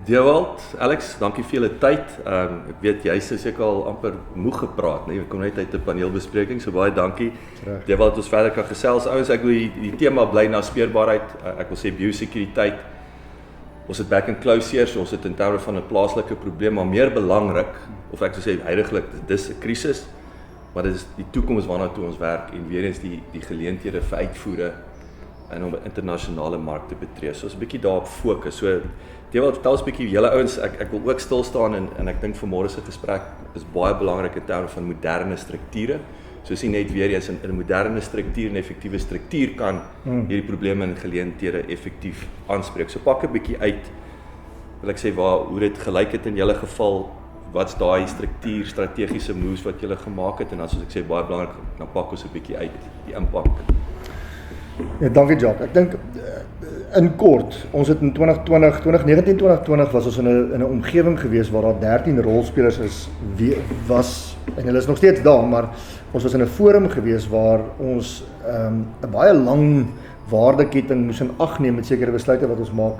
Dewald, Alex, dankie vir julle tyd. Ek weet jy is seker al amper moeg gepraat, nee? Ek kom net uit 'n paneelbespreking, so baie dankie. Dewald, ons verder kan gesels. Ouens, ek wil die tema bly na speurbaarheid. Ek wil sê biosekuriteit. Ons het back and close hier, so ons het in terme van 'n plaaslike probleem, maar meer belangrik, of ek sou sê heiliglik, dis 'n krisis, maar dit is die toekoms waarna toe ons werk en weer eens die geleenthede vir uitvoere en om 'n internasionale mark te betree. So ons 'n bietjie daarop fokus. So Dewald, vertel ons 'n bietjie julle ouens, ek wil ook stil staan en ek dink vanmôre se gesprek is baie belangrik in terme van moderne strukture. So sien net weer eens in 'n moderne struktuur en effektiewe struktuur kan hierdie probleme en geleenthede effektief aanspreek. So pak 'n bietjie uit, wil ek sê hoe dit gelyk het in julle geval, wat's daai struktuur, strategiese moves wat julle gemaak het en dan soos ek sê baie belangrik, dan pak ons 'n bietjie uit die impak. Ja, dankie Jacques. Ek dink in kort, ons het in 2019-2020 was ons in 'n omgewing gewees waar daar 13 rolspelers was en hulle is nog steeds daar, maar ons was in 'n forum gewees waar ons 'n baie lang waardeketting moes in ag neem met sekere besluite wat ons maak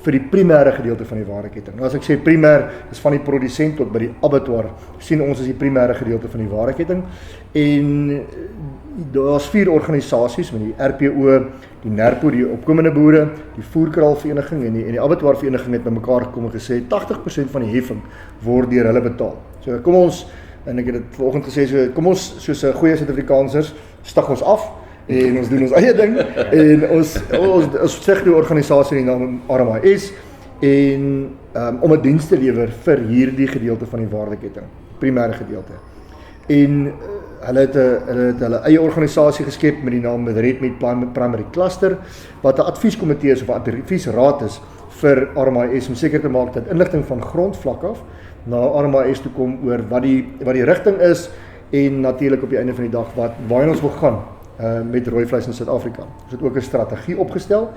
vir die primêre gedeelte van die waardeketting. Nou as ek sê primêr, is van die produsent tot by die abattoir, sien ons as die primêre gedeelte van die waardeketting. En daar's 4 organisasies met die RPO, die NERPO, die opkomende boere, die voerkraalvereniging en die abattoirvereniging het bymekaar gekom en gesê 80% van die heffing word deur hulle betaal. So kom ons, en ek het dit vanoggend gesê, so kom ons soos 'n goeie Suid-Afrikaners stig ons af en ons doen ons eie ding en ons stig die organisasie in die naam RMIS en om 'n diens te lewer vir hierdie gedeelte van die waardeketting, primêre gedeelte. En hulle het hulle eie organisasie geskep met die naam Red Meat Primary Cluster, wat 'n advieskomitee is of 'n adviesraad is vir RMIS om seker te maak dat inligting van grondvlak af na RMIS toe kom oor wat die rigting is en natuurlik op die einde van die dag waarheen ons wil gaan met rooi vleis in Suid-Afrika. Ons het ook 'n strategie opgestel,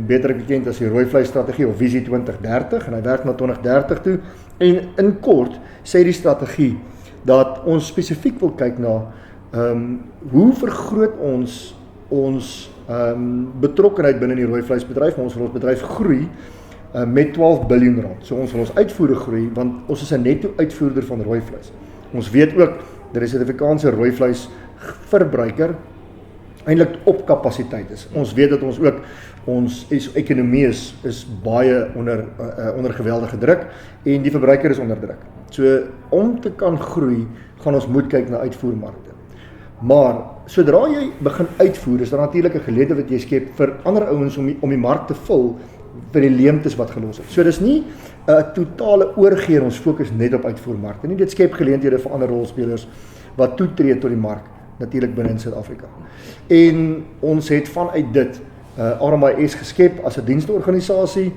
beter bekend as die rooi vleis strategie of visie 2030 en hy werk na 2030 toe en in kort sê die strategie dat ons spesifiek wil kyk na hoe vergroot ons betrokkenheid binne die rooi vleisbedryf, maar ons wil ons bedryf groei met 12 biljoen rand. So ons wil ons uitvoere groei want ons is 'n netto uitvoerder van rooi vleis. Ons weet ook dat die Suid-Afrikaanse rooi vleis verbruiker eintlik op kapasiteit is. Ons weet dat ons ekonomie is baie onder geweldige druk en die verbruiker is onder druk. So om te kan groei, gaan ons moet kyk na uitvoermarkte. Maar sodra jy begin uitvoer, is daar natuurlik 'n geleentheid wat jy skep vir ander ouens om die mark te vul vir die leemtes wat gelos het. So dis nie 'n totale oorgee ons fokus net op uitvoermarkte nie. Dit skep geleenthede vir ander rolspelers wat toetree tot die mark, natuurlik binne in Suid-Afrika. En ons het vanuit dit RMIS geskep as 'n diensteorganisasie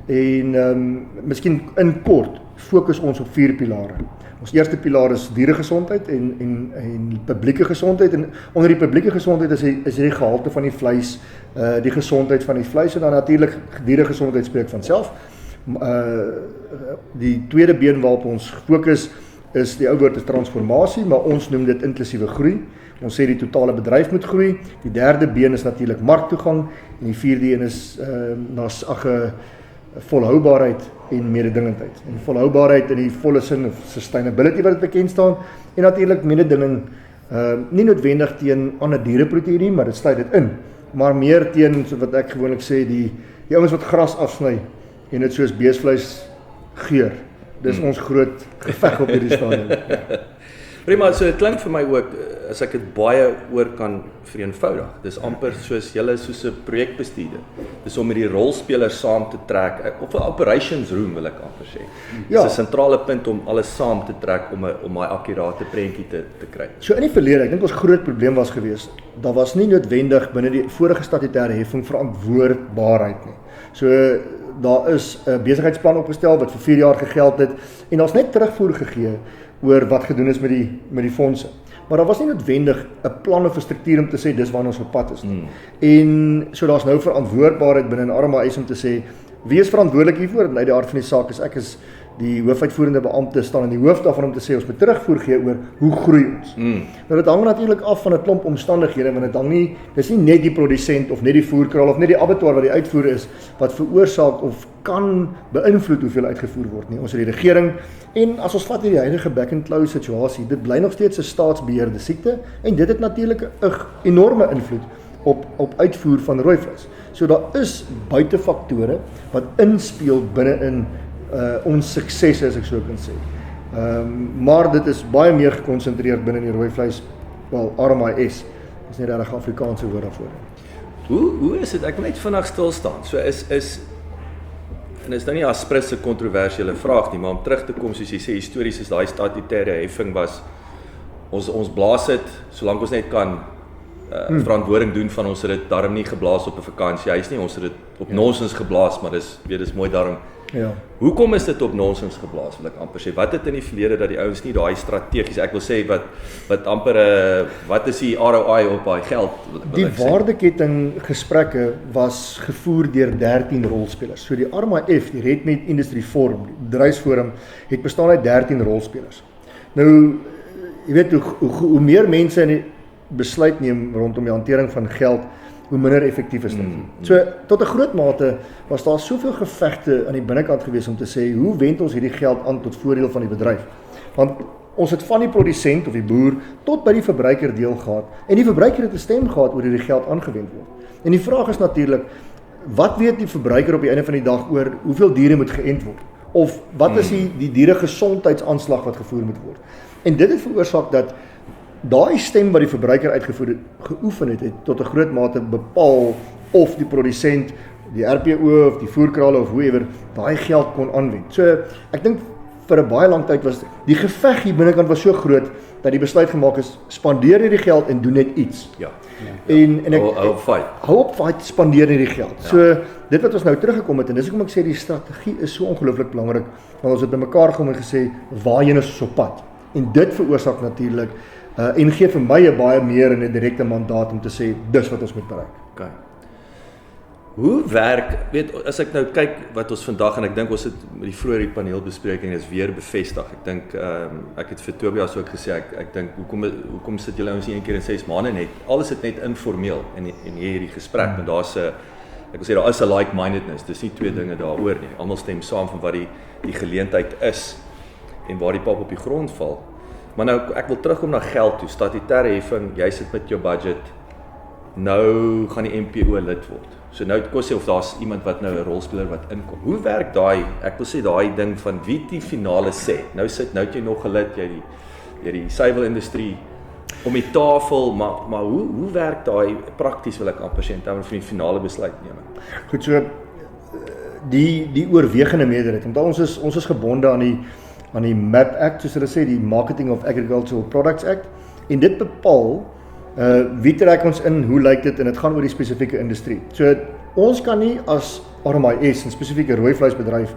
en miskien in kort fokus ons op 4 pilare. Ons eerste pilaar is dieregesondheid en publieke gesondheid en onder die publieke gesondheid is die gehalte van die vleis, die gesondheid van die vleis en dan natuurlik dieregesondheid spreek van self. Die tweede been waarop ons fokus is die ou woord is transformasie, maar ons noem dit inklusiewe groei. Ons sê die totale bedryf moet groei. Die derde been is natuurlik marktoegang en die vierde een is volhoubaarheid en mededingendheid. En volhoubaarheid in die volle sin of sustainability wat dit bekend staan en natuurlik mededinging nie noodwendig teen ander diereproteïe nie, maar dit sluit dit in, maar meer teen so wat ek gewoonlik sê die ouens wat gras afsny en dit soos beesvleis geur. Dis ons groot geveg op hierdie stadium. Ja. Prima, so dit klink vir my ook, as ek dit baie oor kan vereenvoudig. Dis amper soos julle soos 'n projekbestuurder. Dis om met die rolspelers saam te trek, of 'n operations room wil ek amper sê. Dis 'n sentrale punt om alles saam te trek om daai akkurate prentjie te kry. So in die verlede, ek dink ons groot probleem was geweest, daar was nie noodwendig binne die vorige statutêre heffing verantwoordbaarheid nie. So daar is 'n besigheidsplan opgestel wat vir 4 jaar gegeld het en daar's net terugvoer gegee oor wat gedoen is met die fondse. Maar daar was nie noodwendig 'n plan of 'n struktuur om te sê dis waarna ons op pad is nie. En so daar's nou verantwoordbaarheid binne in RMIS om te sê wie is verantwoordelik hiervoor? En uit die aard van die saak is ek is die hoofuitvoerende beampte staan in die hoof daarvan om te sê ons moet terugvoer gee oor hoe groei ons. Nou dit hang natuurlik af van 'n klomp omstandighede, want dit hang nie, dis nie net die produsent of net die voerkraal of net die abattoir wat die uitvoer is wat veroorsaak of kan beïnvloed hoeveel uitgevoer word nie. Ons het die regering en as ons vat hierdie huidige back and close situasie, dit bly nog steeds 'n staatsbeheerde siekte en dit het natuurlik 'n enorme invloed op uitvoer van rooi vleis. So daar is buitefaktore wat inspeel binne in ons suksesse as ek so kan sê. Maar dit is baie meer gekonsentreer binne in die rooi vleis, wel RMIS, is nie regtig Afrikaanse woord daarvoor. Hoe is dit? Ek wil net vinnig stil staan. So en is nou nie Aspris 'n kontroversiële vraag nie, maar om terug te kom soos jy sê, histories is daai statutêre heffing was ons blaas dit solank ons net kan verantwoording doen van ons het dit daarom nie geblaas op 'n vakansiehuis nie, ons het dit op nonsens geblaas, maar dis mooi daarom. Ja. Hoekom is dit op nonsens geblaas, wil ek amper sê? Wat het in die verlede dat die ouens nie daai strategies, ek wil sê wat amper wat is die ROI op daai geld? Die waardeketting gesprekke was gevoer deur 13 rolspelers. So die RMIF, die Red Meat Industry Forum, die bedryfsforum, het bestaan uit 13 rolspelers. Nou, jy weet hoe meer mense in die besluit neem rondom die hantering van geld, hoe minder effektief is dit. So tot 'n groot mate was daar soveel gevegte aan die binnekant gewees om te sê hoe wend ons hierdie geld aan tot voordeel van die bedryf. Want ons het van die produsent of die boer tot by die verbruiker deel gehad en die verbruiker het 'n stem gehad oor hoe die geld aangewend word. En die vraag is natuurlik, wat weet die verbruiker op die einde van die dag oor hoeveel diere moet geënt word? Of wat is die diere gesondheidsaanslag wat gevoer moet word? En dit het veroorsaak dat daai stem wat die verbruiker geoefen het tot 'n groot mate bepaal of die produsent, die RPO of die voerkrale of whoever daai geld kon aanwend. So ek dink vir 'n baie lang tyd was die geveg hier binnekant was so groot dat die besluit gemaak is, spandeer hierdie geld en doen net iets. Ja. En ek hou op fight, spandeer hierdie geld. Ja. So dit wat ons nou teruggekom het en dis hoekom ek sê die strategie is so ongelooflik belangrik, want ons het bymekaar gekom en gesê waarheen is ons op pad. En dit veroorsaak natuurlik en gee vir my 'n baie meer in 'n direkte mandaat om te sê dis wat ons moet bereik. Okay. Hoe werk, as ek nou kyk wat ons vandag en ek dink ons het met die vroeëre paneelbespreking is weer bevestig. Ek dink ek het vir Tobias ook gesê ek dink hoekom sit julle ons nie een keer in 6 maande net. Alles het net informeel in hierdie gesprek want daar's 'n ek wil sê daar is 'n like-mindedness. Dis nie twee dinge daaroor nie. Almal stem saam van wat die geleentheid is en waar die pap op die grond val. Maar nou, ek wil terugkom na geld toe, statutêre heffing, jy sit met jou budget, nou gaan die MPO lid word. So nou kos jy of daar's iemand wat nou 'n rolspeler wat inkom. Hoe werk daai, ek wil sê daai ding van wie die finale sê, nou het jy nog 'n lid, jy die suiwelindustrie om die tafel, maar hoe werk daai prakties wil ek amper sê in terme van die finale besluitneming? Goed, so die oorwegende meerderheid, want ons is gebonde aan die MAP Act, soos hulle sê, die Marketing of Agricultural Products Act, en dit bepaal wie trek ons in, hoe lyk dit, en dit gaan oor die spesifieke industrie. So ons kan nie as RMIS, 'n spesifieke rooi vleisbedryf,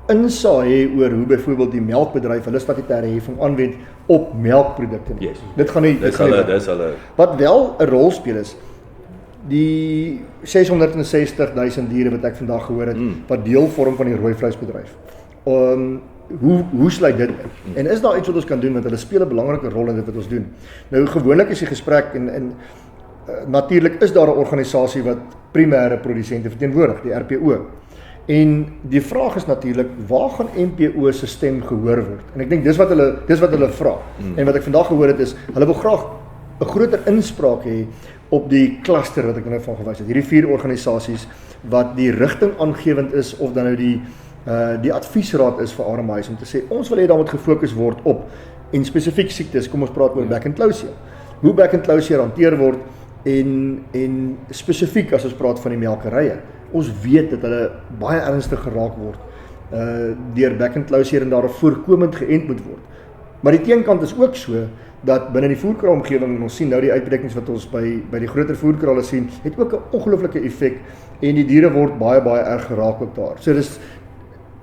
insaag hê oor hoe byvoorbeeld die melkbedryf hulle statutêre heffing aanwend op melkprodukte. Yes. Dit gaan nie. Dis hulle. Wat wel 'n rol speel is die 660,000 diere wat ek vandag gehoor het, wat deel vorm van die rooi vleisbedryf. Hoe sluit dit in? En is daar iets wat ons kan doen, want hulle speel 'n belangrike rol in dit wat ons doen. Nou gewoonlik is die gesprek en natuurlik is daar 'n organisasie wat primêre produsente verteenwoordig, die RPO. En die vraag is natuurlik, waar gaan MPO se stem gehoor word? En ek dink dis wat hulle vra. En wat ek vandag gehoor het is, hulle wil graag 'n groter inspraak hê op die kluster wat ek nou van gewys het. Hierdie 4 organisasies wat die rigting aangewend is of dan nou die adviesraad is vir RMIS om te sê, ons wil hê daar moet gefokus word op en spesifiek siektes, kom ons praat oor back and closure. Hoe back and closure hanteer word en spesifiek as ons praat van die melkerye. Ons weet dat hulle baie ernstig geraak word deur back and closure en daar voorkomend geënt moet word. Maar die teenkant is ook so dat binne die voerkraalomgewing, en ons sien nou die uitbrekings wat ons by die groter voerkrale sien, het ook 'n ongelooflike effek en die diere word baie erg geraak ook daar. So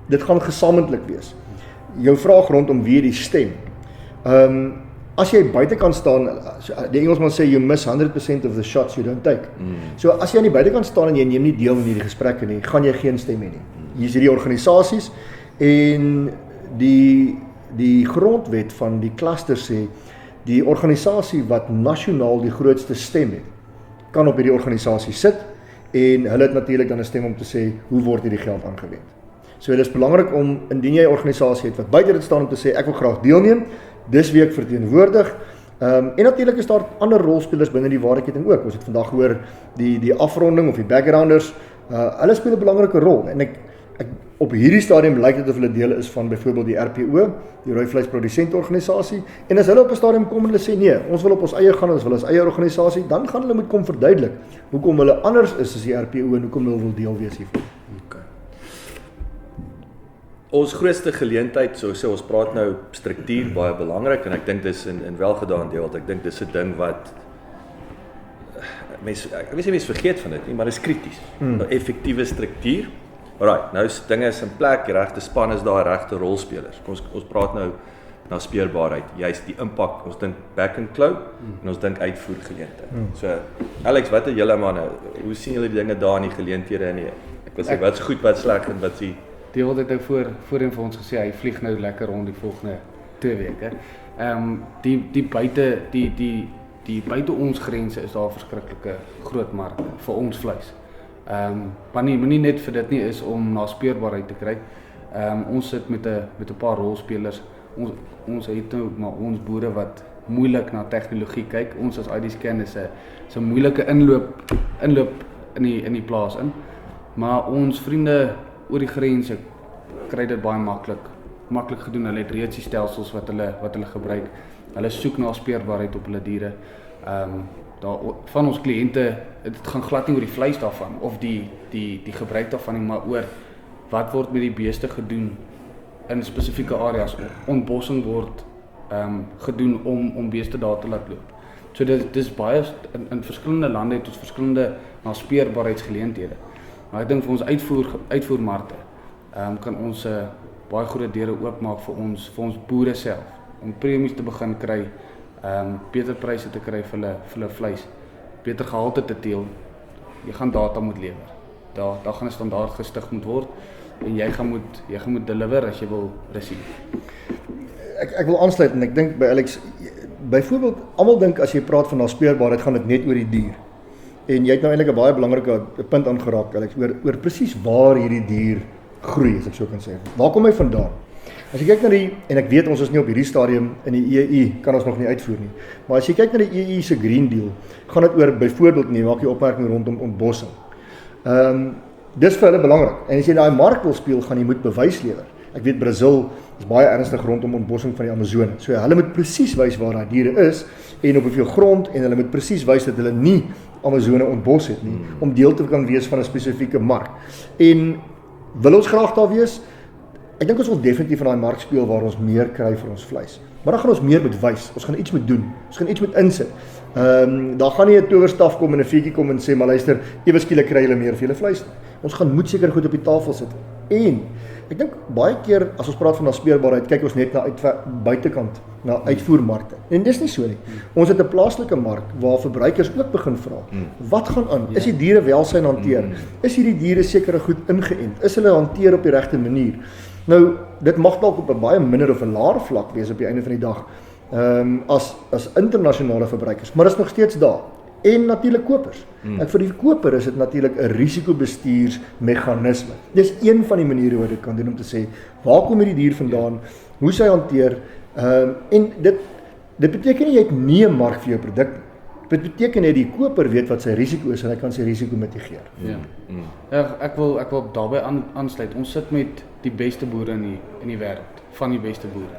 dit gaan gesamentlik wees. Jou vraag rondom wie die stem. As jy buitekant staan, die Engelsman sê you miss 100% of the shots you don't take. So as jy aan die buitekant staan en jy neem nie deel in hierdie gesprekke nie, gaan jy geen stem hê nie. Hier is hierdie organisasies En die grondwet van die kluster sê die organisasie wat nasionaal die grootste stem het, kan op hierdie organisasie sit en hulle het natuurlik dan 'n stem om te sê hoe word hierdie geld aangewend. So dit is belangrik om indien jy 'n organisasie het wat buite dit staan om te sê ek wil graag deelneem, dis wie ek verteenwoordig. En natuurlik is daar ander rolspelers binne die waardeketting ook. Ons het vandag gehoor die afronding of die backgrounders, hulle speel 'n belangrike rol en ek op hierdie stadium lyk dit of hulle deel is van byvoorbeeld die RPO, die rooi vleisprodusentorganisasie, en as hulle op 'n stadium kom en hulle sê nee, ons wil op ons eie gaan, ons wil ons eie organisasie, dan gaan hulle moet kom verduidelik hoekom hulle anders is as die RPO en hoekom hulle wil deel wees hiervan. Okay. Ons grootste geleentheid, so sê ons praat nou struktuur baie belangrik en ek dink dis in welgedaan deel, ek dink dis 'n ding wat mense, ek weet nie mense vergeet van dit nie, maar dit is krities. 'n Effektiewe struktuur. Alright, nou is dinge is in plek, die regte span is daar, regte rolspelers. Ons praat nou na speurbaarheid, juist die impak. Ons dink back and claw en ons dink uitvoergeleenthede. So Alex, wat het julle manne, hoe sien julle die dinge daar in die geleenthede en ek wil sê wat's goed, wat sleg en wat s'ie Deel het nou voorheen vir ons gesê hy vlieg nou lekker rond die volgende 2 weke. Die buite ons grense is daar verskriklike groot mark vir ons vleis. Maar nie net vir dit nie is om na speurbaarheid te kry. Ons sit met 'n paar rolspelers. Ons het nou maar ons boere wat moeilik na tegnologie kyk. Ons as ID-Scan is 'n moeilike inloop in die plaas in. Maar ons vriende oor die grense kry dit baie maklik gedoen. Hulle het reeds die stelsels wat hulle gebruik. Hulle soek na speurbaarheid op hulle diere. Van ons kliënte, dit gaan glad nie oor die vleis daarvan of die gebruik daarvan nie, maar oor wat word met die beeste gedoen in spesifieke areas. Ontbossing word gedoen om beeste daar te laat loop. So dit is baie in verskillende lande het ons verskillende na speurbaarheidsgeleenthede. Maar ek dink vir ons uitvoermarkte kan ons baie groot deure oopmaak vir ons boere self om premies te begin kry, beter pryse te kry vir hulle vleis, beter gehalte te teel. Jy gaan data moet lewer. Daar gaan 'n standaard gestig moet word en jy gaan moet deliver as jy wil receive. Ek wil aansluit en ek dink by Alex, byvoorbeeld almal dink as jy praat van naspeurbaarheid gaan dit net oor die dier. En jy het nou eintlik 'n baie belangrike punt aangeraak, Alex, oor presies waar hierdie dier groei, as ek so kan sê. Waar kom hy vandaan? As jy kyk na en ek weet ons is nie op hierdie stadium in die EU, kan ons nog nie uitvoer nie, maar as jy kyk na die EU se Green Deal, gaan dit oor byvoorbeeld maak jy opmerking rondom ontbossing. Dis vir hulle belangrik, en as jy daai mark wil speel, gaan jy moet bewys lewer. Ek weet Brazil is baie ernstig rondom ontbossing van die Amazone, so hulle moet presies wys waar daai diere is, en op hoeveel grond, en hulle moet presies wys dat hulle nie Amazone ontbos het nie, om deel te kan wees van 'n spesifieke mark. En wil ons graag daar wees? Ek dink ons wil definitief van daai mark speel waar ons meer kry vir ons vleis. Maar dan gaan ons meer moet wys. Ons gaan iets moet doen. Ons gaan iets moet insit. Daar gaan nie 'n towerstaf kom en 'n vuurtjie kom en sê maar luister, ewe skielik kry julle meer vir julle vleis. Ons gaan moet seker goed op die tafel sit. En ek dink baie keer as ons praat van naspeurbaarheid, kyk ons net na buitekant, na uitvoermarkte. En dis nie so nie. Ons het 'n plaaslike mark waar verbruikers ook begin vra. Wat gaan aan? Is die diere welsyn hanteer? Is hierdie diere sekere goed ingeënt? Is hulle hanteer op die regte manier? Nou, dit mag dalk op 'n baie minder of 'n laer vlak wees op die einde van die dag, as internasionale verbruikers, maar is nog steeds daar. En natuurlik kopers. Ek vir die koper is dit natuurlik 'n risikobestuursmeganisme. Dis een van die maniere hoe dit kan doen om te sê, waar kom hierdie dier vandaan? Hoe sy hanteer? En dit beteken nie jy het nie 'n mark vir jou produk nie. Dit beteken net die koper weet wat sy risiko is en hy kan sy risiko mitigeer. Ek wil daarbey aansluit. Ons sit met die beste boere in die wêreld, van die beste boere.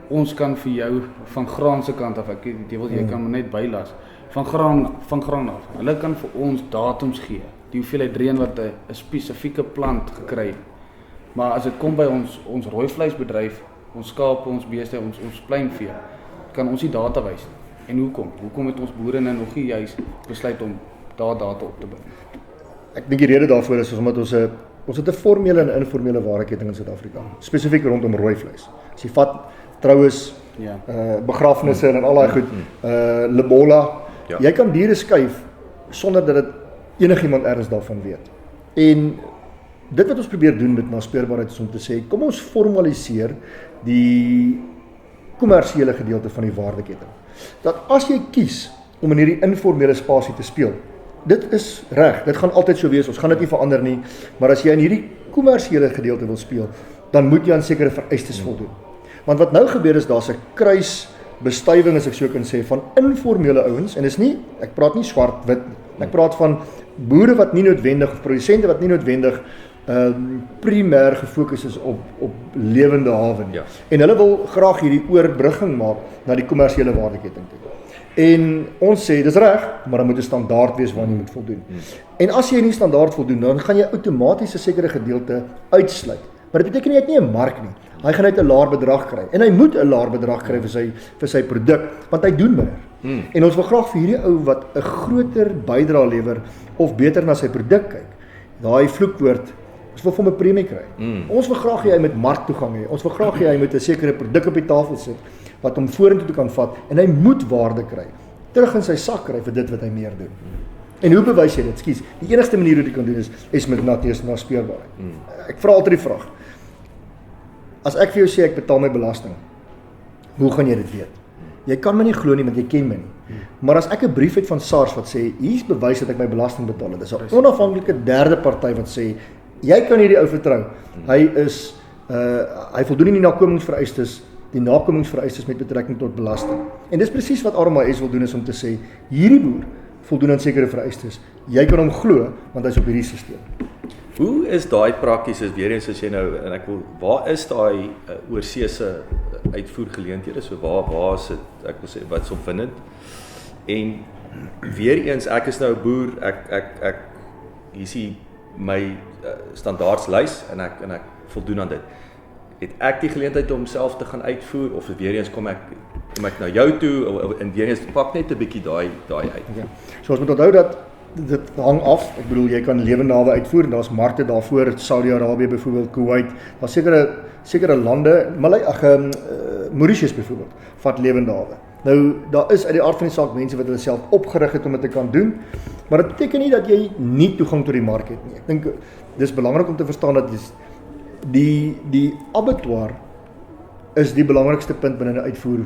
Ons kan vir jou van graan se kant af, jy kan net bylas, van graan af. Hulle kan vir ons datums gee, die hoeveelheid reën wat 'n spesifieke plant gekry het. Maar as dit kom by ons rooi vleisbedryf, ons skape, ons beeste, ons pluimvee, kan ons die data wys. En hoekom? Hoekom het ons boere nou nog nie juist besluit om daar data op te bring? Ek dink die rede daarvoor is omdat ons het 'n formele en informele waardeketting in Suid-Afrika, spesifiek rondom rooi vleis. As jy vat troues, begrafnisse en al daai goed, Lebola, jy kan diere skuif sonder dat dit enigiemand ergens daarvan weet. En dit wat ons probeer doen met naspeurbaarheid is om te sê, kom ons formaliseer die kommersiële gedeelte van die waardeketting. Dat as jy kies om in hierdie informele spasie te speel, dit is reg, dit gaan altyd so wees, ons gaan dit nie verander nie, maar as jy in hierdie kommersiële gedeelte wil speel, dan moet jy aan sekere vereistes voldoen. Want wat nou gebeur is, daar's 'n kruisbestuiving, as ek so kan sê, van informele ouens, en is nie, ek praat nie swart-wit, ek praat van boere wat nie noodwendig, of produsente wat nie noodwendig primêr gefokus is op lewende hawe nie. Ja. En hulle wil graag hierdie oorbrugging maak na die kommersiële waardeketting toe. En ons sê, dis reg, maar dan moet 'n standaard wees waaraan jy moet voldoen. En as jy nie standaard voldoen, dan gaan jy outomaties 'n sekere gedeelte uitsluit. Maar dit beteken nie hy het nie 'n mark nie. Hy gaan uit 'n laer bedrag kry. En hy moet 'n laer bedrag kry vir sy produk, want hy doen meer. En ons wil graag vir hierdie ou wat 'n groter bydrae lewer of beter na sy produk kyk. Daai vloekwoord, ons wil vir hom 'n premie kry. Ons wil graag hê hy moet marktoegang hê. Ons wil graag hê hy moet 'n sekere produk op die tafel sit wat hom vorentoe toe kan vat en hy moet waarde kry. Terug in sy sak kry vir dit wat hy meer doen. En hoe bewys jy dit? Skus, die enigste manier hoe jy kan doen is met naspeurbaarheid. Ek vra altyd die vraag. As ek vir jou sê ek betaal my belasting, hoe gaan jy dit weet? Jy kan my nie glo nie want jy ken my nie. Maar as ek 'n brief het van SARS wat sê hier's bewys dat ek my belasting betaal het, dis 'n onafhanklike derde party wat sê jy kan hierdie ou vertrou. Hy voldoen nie die nakomingsvereistes, met betrekking tot belasting. En dis presies wat RMIS wil doen, is om te sê hierdie boer voldoen aan sekere vereistes. Jy kan hom glo want hy's op hierdie stelsel. Hoe is daai prakties, is weer eens as jy nou, en ek wil, waar is daai oorseese uitvoergeleenthede, so waar is dit, ek wil sê, wat is opwindend? En weer eens, ek is nou 'n boer, ek hier sien my standaardslys, en ek voldoen aan dit. Het ek die geleentheid om self te gaan uitvoer, of weer eens kom ek na jou toe, en weer eens pak net 'n bietjie daai uit. Okay. So ons moet onthou dat dit hang af, ek bedoel jy kan lewende hawe uitvoer, en daar's markte daarvoor, Saudi-Arabië byvoorbeeld, Kuwait, daar's sekere lande, Mauritius byvoorbeeld, vat lewende hawe. Nou, daar is uit die aard van die saak mense wat hulle self opgerig het om dit te kan doen, maar dit beteken nie dat jy nie toegang tot die mark het nie. Ek dink, dis belangrik om te verstaan dat die abattoir is die belangrikste punt binne 'n uitvoer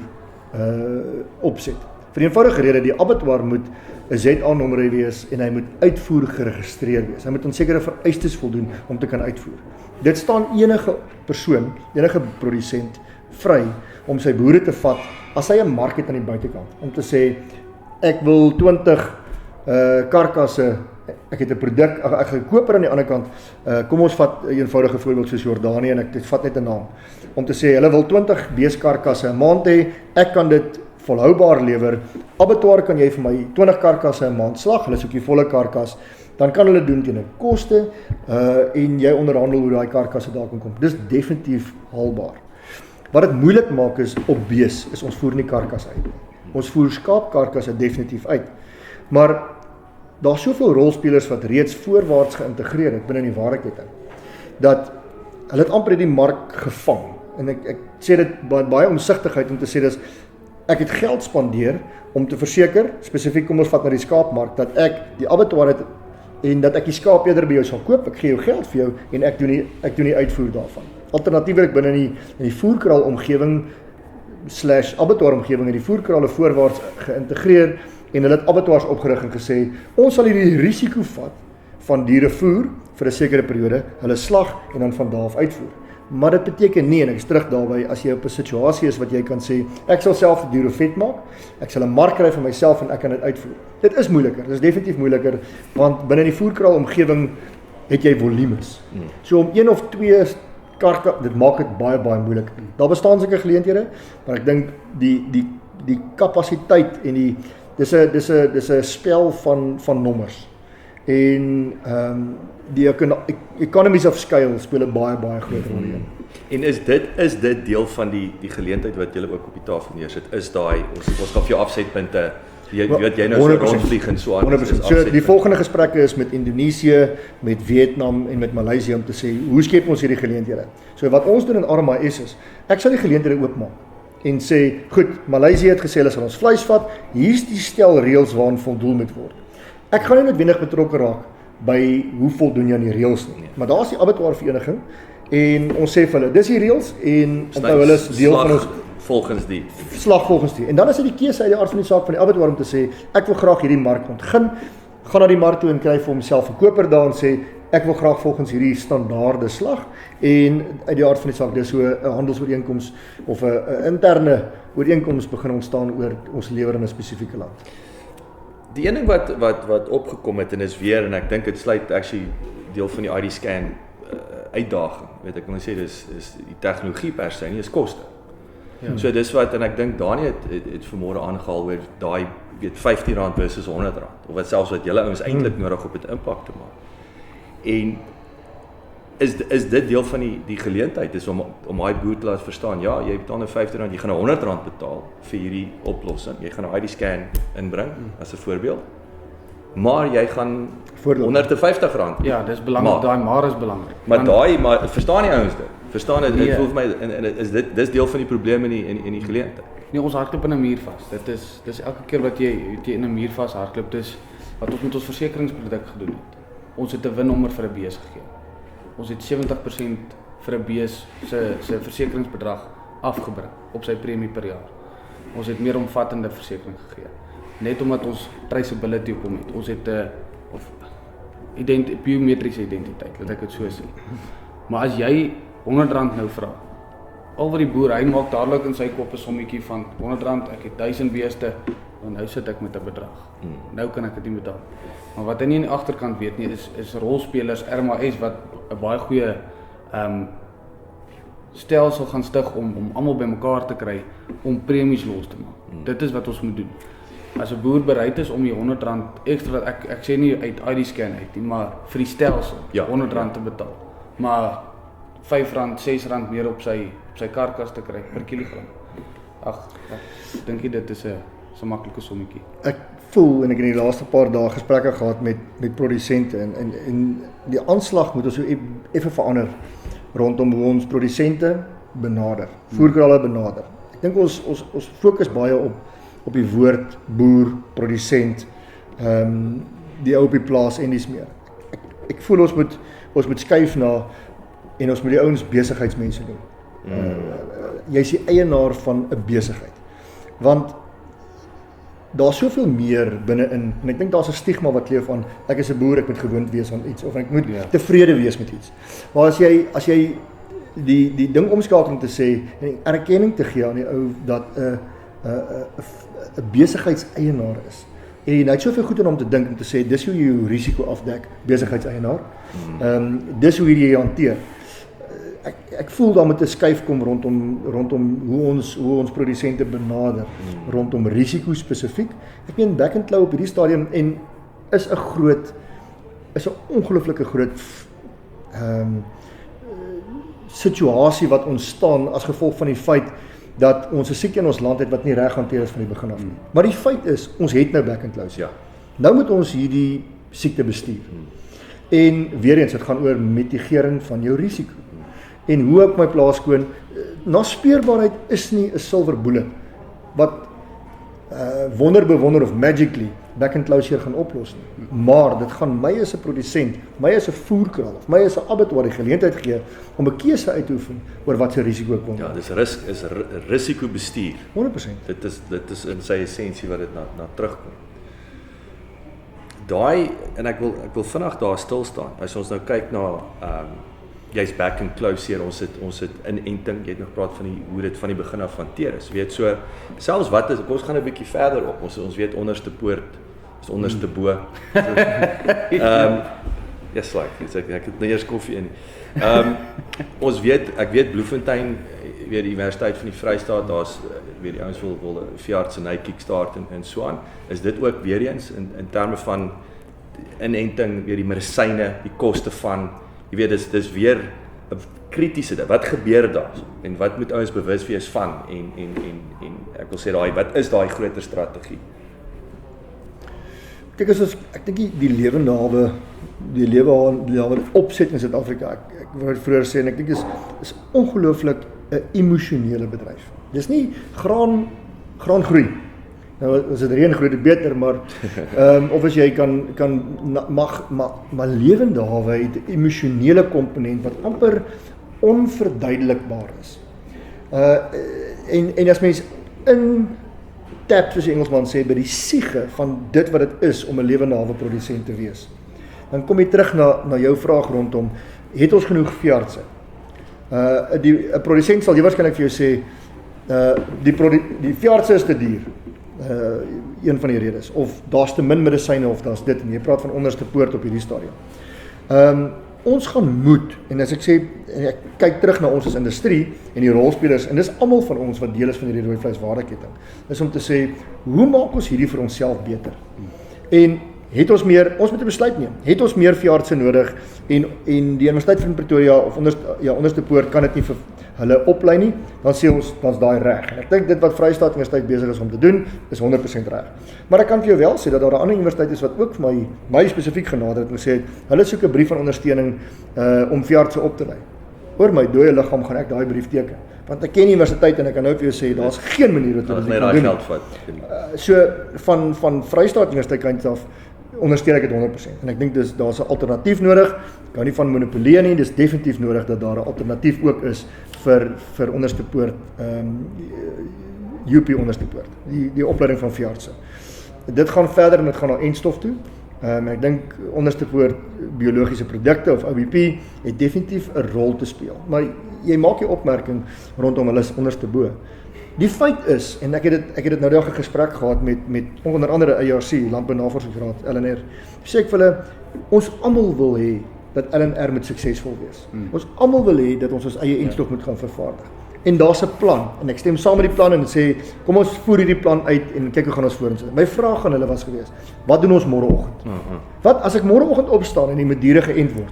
opset. Vir die eenvoudige rede, die abattoir moet 'n ZA-nommer wees en hy moet uitvoer geregistreer wees. Hy moet aan sekere vereistes voldoen om te kan uitvoer. Dit staan enige persoon, enige produsent vry om sy boere te vat as hy 'n mark het aan die buitekant. Om te sê, ek wil 20 karkasse, ek het 'n produk, ek gaan koop aan die ander kant, kom ons vat 'n eenvoudige voorbeeld soos Jordanië, en ek vat net 'n naam. Om te sê, hulle wil 20 beeskarkasse 'n maand hê, ek kan dit volhoubaar lewer. Abattoir kan jy vir my 20 karkasse 'n maand slag, hulle soek die volle karkas, dan kan hulle doen teen 'n koste, en jy onderhandel hoe daai karkasse daar kan kom. Dis definitief haalbaar. Wat dit moeilik maak is, op bees, is ons voer nie karkas uit. Ons voer skaapkarkasse definitief uit. Maar daar's soveel rolspelers wat reeds voorwaarts geïntegreer het binne die waardeketting, dat hulle het amper die mark gevang. En ek sê dit baie omsigtigheid om te sê, dis, ek het geld spandeer om te verseker, spesifiek kom ons vat na die skaapmark, dat ek die abattoir het, en dat ek die skaap eerder by jou sal koop, ek gee jou geld vir jou, en ek doen die uitvoer daarvan. Alternatiefelik binne in die voerkraal omgewing / abattoir omgewing, en die voerkrale voorwaarts geïntegreer, en hulle het abattoirs opgerig en gesê, ons sal hierdie risiko vat van dierevoer vir 'n sekere periode, hulle slag en dan van daar af uitvoer. Maar dit beteken nie, en ek is terug daarby, as jy op 'n situasie is wat jy kan sê, ek sal self die diere vet maak, ek sal 'n mark kry vir myself en ek kan dit uitvoer. Dit is moeiliker, dit is definitief moeiliker, want binne die voerkraal omgewing het jy volumes. So om 1 of 2 dit maak dit baie moeilik. Daar bestaan sulke geleenthede, maar ek dink die kapasiteit en dis 'n spel van nommers. En die economies of scale speel 'n baie groot rol in. En is dit deel van die geleentheid wat julle ook op die tafel neersit? Is daai ons gaan vir jou afsetpunte, jy weet jy nou so rondvlieg en so aan. 100%. So die volgende gesprekke is met Indonesië, met Vietnam en met Maleisië om te sê, hoe skep ons hierdie geleenthede? So wat ons doen in RMIS is, ek sal die geleenthede oopmaak en sê, goed, Maleisië het gesê hulle sal ons vleis vat, hier's die stel reëls waaraan voldoen moet word. Ek gaan nie noodwendig betrokke raak by hoe voldoen jy aan die reëls nie. Maar daar is die abattoir vereniging en ons sê vir hulle, dis die reëls en onthou hulle is deel van ons volgens die slag volgens die. En dan is dit die keuse uit die aard van die saak van die abattoir om te sê, ek wil graag hierdie mark ontgin, gaan na die mark toe en kry vir homself 'n koper daar en sê, ek wil graag volgens hierdie standaarde slag en uit die aard van die saak dis so 'n handelsooreenkoms of 'n interne ooreenkoms begin ontstaan oor ons lewer in 'n spesifieke land. Die een ding wat opgekom het en is weer en ek dink dit sluit actually deel van die ID scan uitdaging. Weet ek wil sê dis die tegnologie per se nie, is koste. Ja. So dis wat en ek dink Dani het vanmôre aangehaal oor daai weet R15 versus R100 of wat selfs wat julle ouens eintlik nodig op dit impak te maak. En is dit deel van die geleentheid is om daai boer te laat verstaan, ja, jy betaal nou R15, jy gaan nou R100 betaal vir hierdie oplossing. Jy gaan 'n ID scan inbring as 'n voorbeeld. Maar jy gaan R150. Ja, dis belangrik, daai maar is belangrik. Maar verstaan die ouens dit? Verstaan dit? Dit voel vir my en is dis deel van die probleem in die geleentheid. Nee, ons hardloop in 'n muur vas. Dis elke keer wat jy in 'n muur vas hardloop, dis wat ons met ons versekeringsproduk gedoen het. Ons het 'n winnommer vir 'n bees gegee. Ons het 70% vir 'n bees se versekeringsbedrag afgebring op sy premie per jaar. Ons het meer omvattende versekering gegee. Net omdat ons traceability op hom het. Ons het 'n biometriese identiteit, laat ek dit so sê. Maar as jy R100 nou vra, al wat die boer, hy maak dadelik in sy kop 'n sommetjie van R100, ek het 1000 beeste, en nou sit ek met 'n bedrag. Nou kan ek dit nie betaal. Maar wat hy nie aan die agterkant weet nie, is rolspelers RMAS wat 'n baie goeie stelsel gaan stig om almal bymekaar te kry om premies los te maak. Dit is wat ons moet doen. As 'n boer bereid is om die R100 ekstra wat ek sê nie uit ID scan uit nie, maar vir die stelsel R100 te betaal. Maar R5, R6 meer op sy karkas te kry per kilogram. Ag, ek dink dit is 'n maklike sommetjie. Ek voel en ek het in die laaste paar dae gesprekke gehad met produsente en die aanslag moet ons so effe verander rondom hoe ons produsente benader, voerkralle benader. Ek dink ons fokus baie op die woord boer, produsent, die ou op die plaas en dis meer. Ek voel ons moet skuif na en ons moet die ouens besigheidsmense doen. Jy is die eienaar van 'n besigheid. Want daar's soveel meer binne-in en ek dink daar's 'n stigma wat leef van ek is 'n boer, ek moet gewoond wees aan iets of ek moet tevrede wees met iets. Maar as jy die ding omskakel om te sê en erkenning te gee aan die ou dat 'n besigheidseienaar is. En hy het soveel goed in om te dink om te sê dis hoe jy jou risiko afdek, besigheidseienaar. Dis hoe jy hanteer. Ek voel daar moet 'n skuif kom rondom hoe ons produsente benader rondom risiko spesifiek. Ek meen Back and Claw op hierdie stadium en is 'n ongelooflike groot situasie wat ontstaan as gevolg van die feit dat ons 'n siekte in ons land het wat nie reg hanteer is van die begin af nie. Maar die feit is ons het nou Back and Claw. Ja. Nou moet ons hierdie siekte bestuur. En weer eens dit gaan oor mitigering van jou risiko. En hoe ek my plaas skoon, naspeurbaarheid is nie 'n silver bullet wat wonder of magically Back and Claw gaan oplos nie. Maar dit gaan my as 'n produsent, my as 'n voerkraal of my as 'n abattoir die geleentheid gee om 'n keuse uit te oefen oor wat se risiko kom. Ja, dis risikobestuur. 100%. Dit is in sy essensie wat dit na terugkom. Daai en ek wil vinnig daar stil staan. As ons nou kyk na jy's Back and Claw hier, ons het inenting, jy het nog praat van hoe dit van die begin af hanteer is. Weet so, selfs wat is, ons gaan 'n bietjie verder op. Ons weet onderste poort, is onderste bo. Yes, like, ek het nou eers koffie in. Ek weet Bloemfontein, weer die Universiteit van die Vrystaat, daar's weer die ouens wil 'n veeartseny kickstart en so aan. Is dit ook weer eens in terme van inenting, weer die medisyne, die koste van jy weet dis weer 'n kritiese ding. Wat gebeur daar? En wat moet ouens bewus wees van en ek wil sê wat is daai groter strategie? Kyk ek dink die lewe opset in Suid-Afrika. Ek wou vroeër sê en ek dink is ongelooflik 'n emosionele bedryf. Dis nie graan groei Nou as dit reën groei dit beter, maar of as jy maar lewende hawe het 'n emosionele komponent wat amper onverduidelikbaar is. En as mens in tap, soos die Engelsman sê, by die siege van dit wat dit is om 'n lewende hawe produsent te wees, dan kom jy terug na jou vraag rondom, het ons genoeg veeartse? 'n produsent sal jy waarskynlik vir jou sê, die veeartse is te duur. Een van die redes, of daar's te min medisyne, of daar's dit, en jy praat van onderste poort op hierdie stadium. Ons gaan moet, en as ek sê, en ek kyk terug na ons as industrie, en die rolspelers, en dis almal van ons wat deel is van hierdie rooi vleiswaardeketting, is om te sê, hoe maak ons hierdie vir onsself beter? En het ons moet 'n besluit neem, het ons meer veeartse nodig, en die Universiteit van Pretoria, of onderste poort, kan dit nie vir hulle oplei nie, dan sê ons, dan's daai reg. En ek dink dit wat Vrystaat Universiteit besig is om te doen, is 100% reg. Maar ek kan vir jou wel sê, dat daar 'n ander universiteit is, wat ook vir my spesifiek genader het, en sê, hulle soek 'n brief van ondersteuning, om veeartse op te lei. Oor my dooie liggaam gaan ek daai brief teken. Want ek ken die universiteit, en ek kan nou vir jou sê, daar's geen manier wat ons dit kan doen. geld vat. So, van Vrystaat Universiteit kant af, ondersteun ek dit 100%. En ek dink daar's 'n alternatief nodig. Ek hou nie van monopolie nie, dis definitief nodig dat daar 'n alternatief ook is vir onderste poort, UP onderste poort, die opleiding van veeartse. Dit gaan verder en dit gaan na enstof toe. Ek dink onderste poort biologiese produkte of OBP het definitief 'n rol te speel. Maar jy maak die opmerking rondom hulle onderste bo. Die feit is, en ek het dit nou daag 'n gesprek gehad met onder andere ARC, Landbou Navorsingsraad, LNR, sê ek vir hulle, ons almal wil hê dat LNR moet suksesvol wees. Ons almal wil hê dat ons eie enstof moet gaan vervaardig. En daar's 'n plan, en ek stem saam met die plan en sê, kom ons voer hierdie plan uit en kyk hoe gaan ons vorentoe. My vraag aan hulle was gewees, wat doen ons môreoggend? Wat as ek môreoggend opstaan en die moet diere geënt word?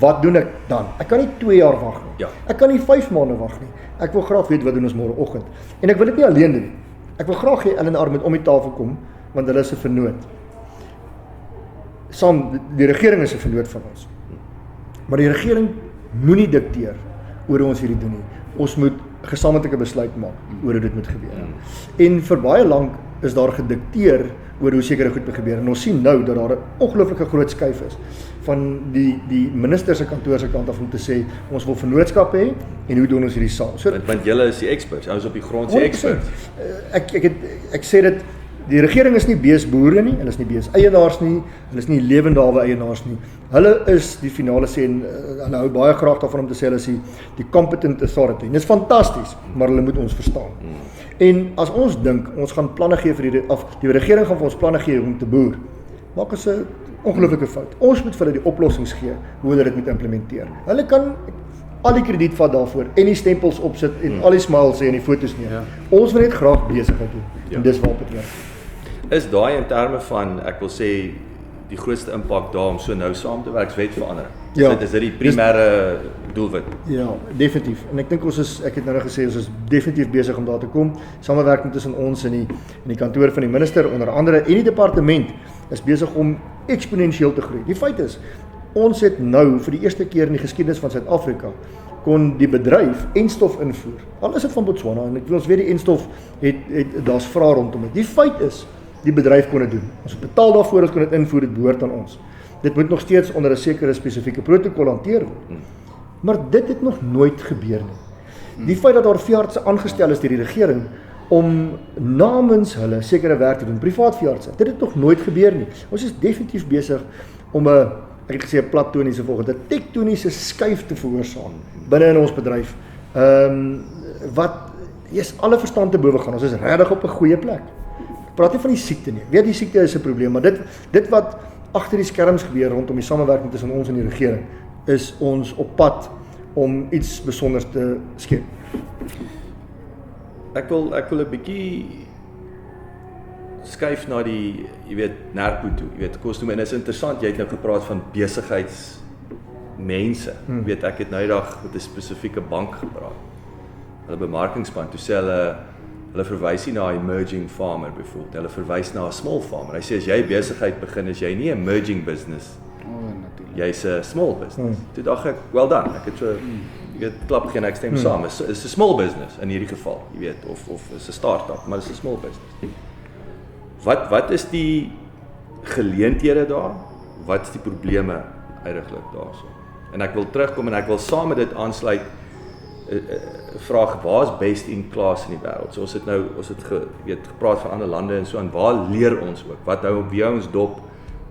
Wat doen ek dan? Ek kan nie 2 jaar wag nie. Ja. Ek kan nie 5 maande wag nie. Ek wil graag weet wat doen ons môreoggend. En ek wil dit nie alleen doen nie. Ek wil graag hê LNR moet om die tafel kom, want hulle is 'n vennoot. Die regering is 'n vennoot van ons. Maar die regering moenie dikteer oor hoe ons hierdie doen nie. Ons moet 'n gesamentlike besluit maak oor hoe dit moet gebeur. En vir baie lank is daar gedikteer oor hoe sekere goed moet gebeur. En ons sien nou dat daar 'n ongelooflike groot skuif is van die minister se kantoor se kant af om te sê, ons wil vennootskappe hê en hoe doen ons hierdie saam. So, Want julle is die experts, ons op die grond se experts. Ek sê dit, die regering is nie beesboere nie, hulle is nie beeseienaars nie, hulle is nie lewende hawe eienaars nie. Hulle is die finale sê, en hulle hou baie graag daarvan om te sê, hulle is die competent authority. En dit is fantasties, maar hulle moet ons verstaan. En as ons dink, ons gaan planne gee vir die regering gaan vir ons planne gee om te boer, maak ons 'n ongelooflike fout. Ons moet vir hulle die oplossings gee, hoe hulle dit moet implementeer. Hulle kan al die krediet vat daarvoor, en die stempels opsit, en al die smiles sê, en die foto's neem. Ja. Ons wil net graag besigheid doen, en dis waarop dit werk. Is daai in terme van, ek wil sê, die grootste impak daar om so nou saam te werk, wetverandering? Ja. Is dit die primêre doelwit? Ja, definitief. En ek dink ek het nou gesê, ons is definitief besig om daar te kom. Samewerking tussen ons en die kantoor van die minister, onder andere, en die departement, is besig om eksponensieel te groei. Die feit is, ons het nou, vir die eerste keer in die geskiedenis van Suid-Afrika, kon die bedryf enstof invoer. Al is dit van Botswana, en ek wil ons weet die enstof, daar's vrae rondom dit. Die feit is, die bedryf kon dit doen. Ons betaal daarvoor, ons kon dit invoer, dit behoort aan ons. Dit moet nog steeds onder 'n sekere spesifieke protokol hanteer word. Maar dit het nog nooit gebeur nie. Die feit dat daar veeartse aangestel is deur die regering om namens hulle sekere werk te doen, privaat veeartse, dit het nog nooit gebeur nie. Ons is definitief besig om 'n platoniese volgende, 'n tektoniese skuif te veroorsaak binne in ons bedryf. Wat alle verstand te bowe gaan. Ons is regtig op 'n goeie plek. Praat nie van die siekte nie. Ek weet die siekte is 'n probleem, maar dit wat agter die skerms gebeur rondom die samewerking tussen ons en die regering, is ons op pad om iets besonders te skep. Ek wil 'n bietjie skuif na die, NERPO toe. Kos en is interessant, jy het nou gepraat van besigheidsmense. Ek het nou eendag met 'n spesifieke bank gepraat. Hulle bemarkingspan, toe sê hulle verwys nie na 'n emerging farmer byvoorbeeld. Hulle verwys na 'n small farmer. Hy sê as jy besigheid begin, is jy nie 'n emerging business. Jy's 'n small business. Toe dink ek, well done. Ek het so klap geen ek stem saam. Is 'n small business in hierdie geval, of is 'n start-up, maar is 'n small business. Wat is die geleenthede daar? Wat is die probleme uiteindelik daarso? En ek wil terugkom en ek wil saam met dit aansluit vraag, waar is best in class in die wêreld? So ons het gepraat van ander lande en so aan, waar leer ons ook? Wat wie hou ons dop?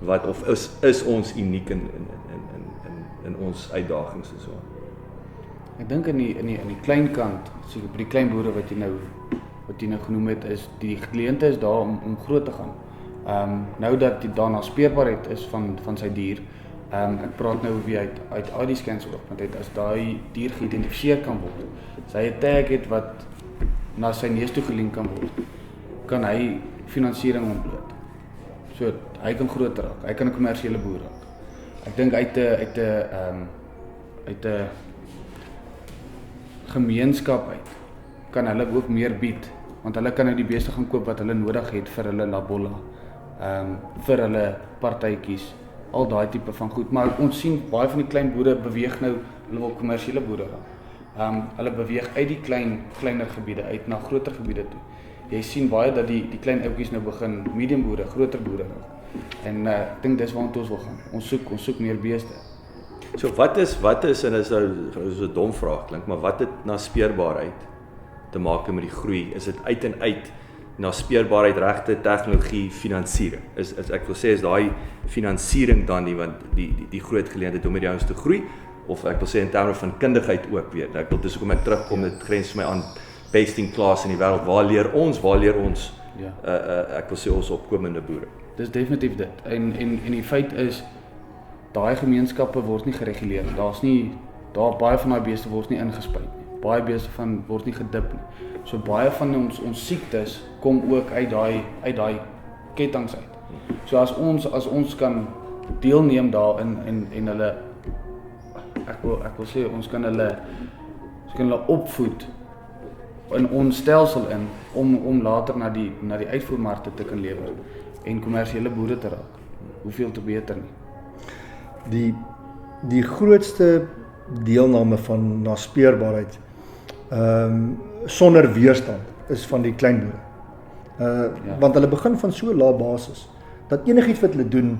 Of is ons uniek in ons uitdagings en so aan? Ek dink in die klein kant, seker by die klein boere wat jy nou genoem het, is die geleentheid is daar om groot te gaan. Nou dat die daarna speerbaarheid is van sy dier, ek praat nou weer uit ID scans oogpunt uit, as daai dier geïdentifiseer kan word, sy 'n tag het wat na sy neus toe gelink kan word, kan hy finansiering ontbloot. So hy kan groter raak, hy kan 'n kommersiële boer raak. Ek dink uit 'n gemeenskap uit kan hulle ook meer bied, want hulle kan nou die beeste gaan koop wat hulle nodig het vir hulle labolla, vir hulle partytjies, al daai tipe van goed, maar ons sien baie van die klein boere beweeg nou, hulle wil kommersiële boere raak. Hulle beweeg uit die kleiner gebiede uit na groter gebiede toe. Jy sien baie dat die klein ouetjies nou begin medium boere, groter boere raak. En ek dink dis waartoe ons wil gaan. Ons soek meer beeste. So wat is en is nou so 'n dom vraag klink, maar wat het na speerbaarheid te maak met die groei? Is dit uit en uit na speerbaarheid, regte tegnologie, finansiering? Ek wil sê is daai finansiering dan nie, want die groot geleentheid om met die ouens te groei, of ek wil sê in terme van kundigheid ook weer. Ek wil dis hoekom ek terugkom, dit grens vir my aan best in class in die wêreld. Waar leer ons Ja. ek wil sê ons opkomende boere. Dis definitief dit. En die feit is, daai gemeenskappe word nie gereguleer. Daar baie van daai beeste word nie ingespuit nie. Baie beeste word nie gedip nie. So baie van ons siektes kom ook uit daai kettinge uit. So as ons kan deelneem daarin en hulle ek wil sê ons kan hulle opvoed in ons stelsel om later na die uitvoermarkte te kan lewer en kommersiële boere te raak. Hoeveel te beter nie. Die grootste deelname van na speerbaarheid sonder weerstand is van die klein boere. Want hulle begin van so lae basis dat enigiets wat hulle doen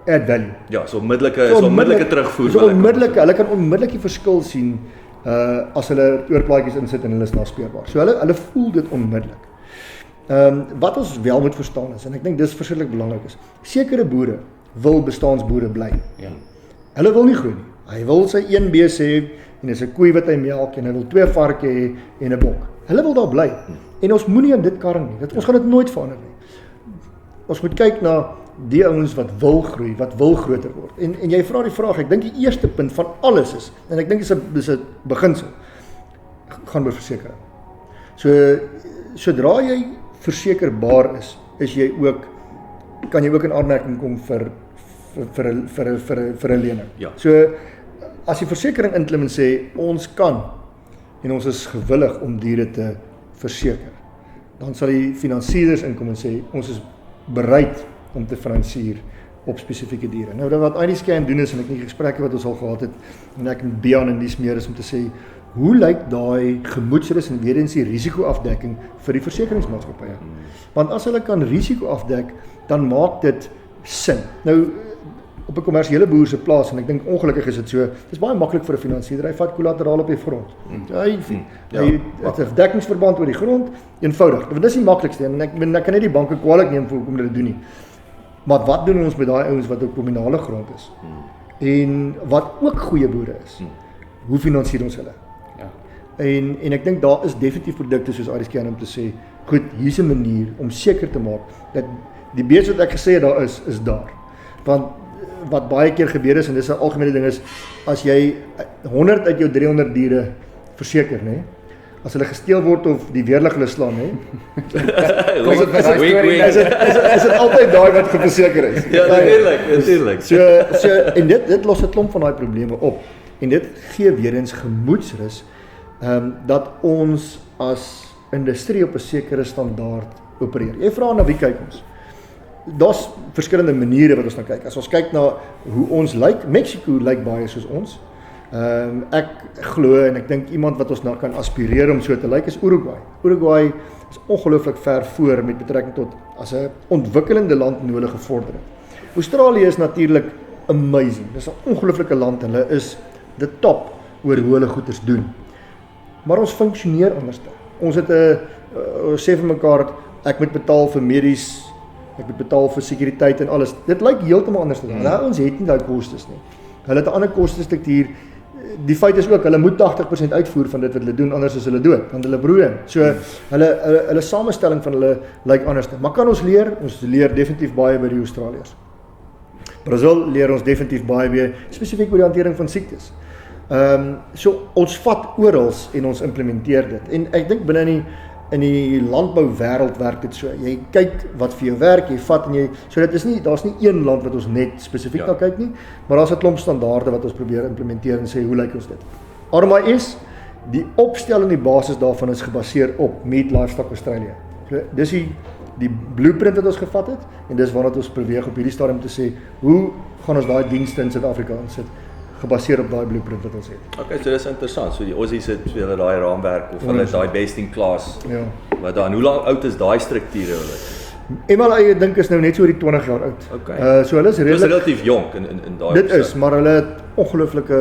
add value. Ja, so onmiddellike terugvoer. So hulle kan onmiddellik die verskil sien as hulle oorplaatjies insit en hulle is naspeurbaar. So hulle voel dit onmiddellik. Wat ons wel moet verstaan is, en ek dink dis verskriklik belangrik is, sekere boere wil bestaansboere bly. Ja. Hulle wil nie groei nie. Hy wil sy een bees hê en dis 'n koei wat hy melk en hy wil 2 varke hê en 'n bok. Hulle wil daar bly. En ons moenie aan dit karring nie. Ons gaan dit nooit verander nie. Ons moet kyk na die ouens wat wil groei, wat wil groter word. En jy vra die vraag, ek dink die eerste punt van alles is, en ek dink dis 'n beginsel, gaan oor versekering. So sodra jy versekerbaar is kan jy ook in aanmerking kom vir 'n lening. Ja. So as die versekering inklim en sê ons kan en ons is gewillig om diere te verseker, dan sal die finansierders inkom en sê ons is bereid om te finansier op spesifieke diere. Nou wat IDScan doen is, en ek die gesprekke wat ons al gehad het, en ek en Bian en dies meer is om te sê, hoe lyk daai gemoedsrus en weer eens die risikoafdekking vir die versekeringsmaatskappye? Want as hulle kan risiko afdek, dan maak dit sin. Nou op 'n kommersiële boer se plaas, en ek dink ongelukkig is dit so, dis baie maklik vir 'n finansierder, hy vat kollateraal op die grond. Hy het 'n dekkingsverband oor die grond, eenvoudig. Want dis die maklikste, en ek kan net die banke kwaadlik neem vir hoekom hulle dit doen nie. Maar wat doen ons met daai ouens wat op kommunale grond is? En wat ook goeie boere is? Hoe finansier ons hulle? Ja. En ek dink daar is definitief produkte soos IDScan om te sê, goed, hier's 'n manier om seker te maak dat die beeste wat ek gesê het daar is daar. Want wat baie keer gebeur is, en dis 'n algemene ding is, as jy 100 uit jou 300 diere verseker, nê? As hulle gesteel word of die weerlig hulle slaan, nê? Is dit altyd daai wat geverseker is? Ja, natuurlik. So en dit los 'n klomp van daai probleme op. En dit gee weer eens gemoedsrus dat ons as industrie op 'n sekere standaard opereer. Jy vra na wie kyk ons? Daar's verskillende maniere wat ons na kyk. As ons kyk na hoe ons lyk, Mexico lyk baie soos ons. Ek glo en ek dink iemand wat ons na kan aspireer om so te lyk is Uruguay. Uruguay is ongelooflik ver voor met betrekking tot as 'n ontwikkelende land nodige vordering. Australië is natuurlik amazing. Dis 'n ongelooflike land. Hulle is die top oor hoe hulle goeders doen. Maar ons funksioneer anders. Ons het 'n sê vir mekaar ek moet betaal vir medies, ek moet betaal vir sekuriteit en alles. Dit lyk heeltemal anders. Hulle ons het nie daai kostes nie. Hulle het 'n ander kostestruktuur. Die feit is ook hulle moet 80% uitvoer van dit wat hulle doen, anders is hulle dood, want hulle broei. So hulle samestelling van hulle lyk anders. Maar kan ons leer? Ons leer definitief baie by die Australiërs. Brazil leer ons definitief baie by spesifiek oor die hantering van siektes. So ons vat orals en ons implementeer dit. En ek dink binne in die landbouwêreld werk dit so. Jy kyk wat vir jou werk, jy vat en jy so dit is nie daar's nie een land wat ons net spesifiek na kyk nie, maar daar's 'n klomp standaarde wat ons probeer implementeer en sê hoe lyk ons dit. RMIS, die opstel en die basis daarvan is gebaseer op Meat Livestock Australia. So, dis die blueprint wat ons gevat het en dis waarna ons beweeg op hierdie stadium te sê hoe gaan ons daai dienste in Suid-Afrika insit gebaseer op daai blueprint wat ons het. Okay, so dis interessant. So die Aussies het vir hulle daai raamwerk of hulle daai best in class. Ja. Wat dan hoe lank oud is daai strukture hulle? MLA dink is nou net so oor die 20 jaar oud. Okay. So hulle is Dis relatief jonk in daai. Dit is, maar hulle het ongelooflike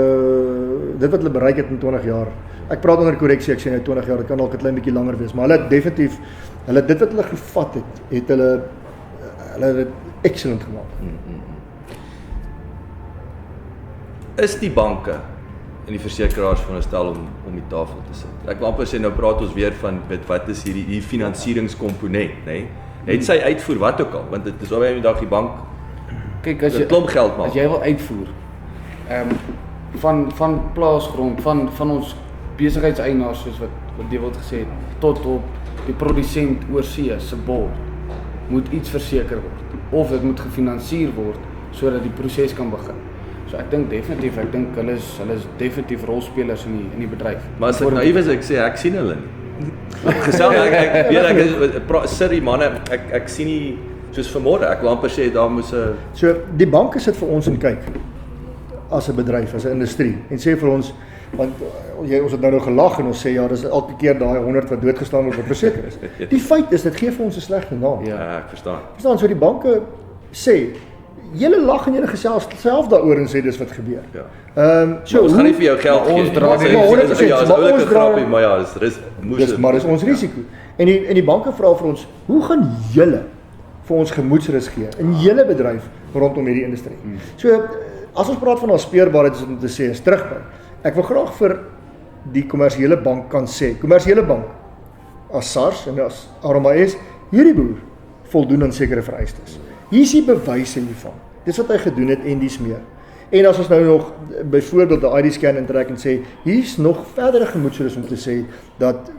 dit wat hulle bereik het in 20 jaar. Ek praat onder korreksie, ek sê nou 20 jaar, dit kan dalk 'n klein bietjie langer wees, maar hulle het definitief dit wat hulle gevat het hulle dit excellent gemaak. Is die banke en die versekeraars veronderstel om die tafel te sit? Ek wil amper sê nou praat ons weer van wat is hierdie finansieringskomponent, nê? Het sy uitvoer wat ook al, want dit is alweer die dag die bank Kyk, as jy klomp geld maak. As jy wil uitvoer, van plaasgrond, van ons besigheidseienaars soos wat Dewald gesê het, tot op die produsent oorsee se bord, moet iets verseker word of dit moet gefinansier word sodat die proses kan begin. So ek dink hulle is definitief rolspelers in die bedryf. Maar as ek naïef is, ek sê ek sien hulle nie. Gesels ek sit die manne, ek sien nie soos vanmôre. Ek wil amper sê daar moes 'n So die banke sit vir ons en kyk as 'n bedryf, as 'n industrie en sê vir ons want ons het nou gelag en ons sê ja, dis elke keer daai 100 wat doodgestaan word wat verseker is. Die feit is dit gee vir ons 'n slegte naam. Ja, ek verstaan. Verstaan, so die banke sê julle lag en julle gesels self daaroor en sê dis wat gebeur. Ja. So ons gaan nie vir jou geld gee. ons dra die- Ja, maar is 'n grappie, maar ja, dis ons risiko. En die banke vra vir ons, hoe gaan julle vir ons gemoedsrus gee in julle bedryf rondom hierdie industrie? So as ons praat van aanspeurbaarheid is om te sê is terugbring. Ek wil graag vir die kommersiële bank kan sê, kommersiële bank as SARS en as RMIS, hierdie boer voldoen aan sekere vereistes. Hier is die bewyse hiervan. Dis wat hy gedoen het en dis meer. En as ons nou nog byvoorbeeld 'n ID scan intrek en sê, hier's nog verdere gemoedsrus om te sê dat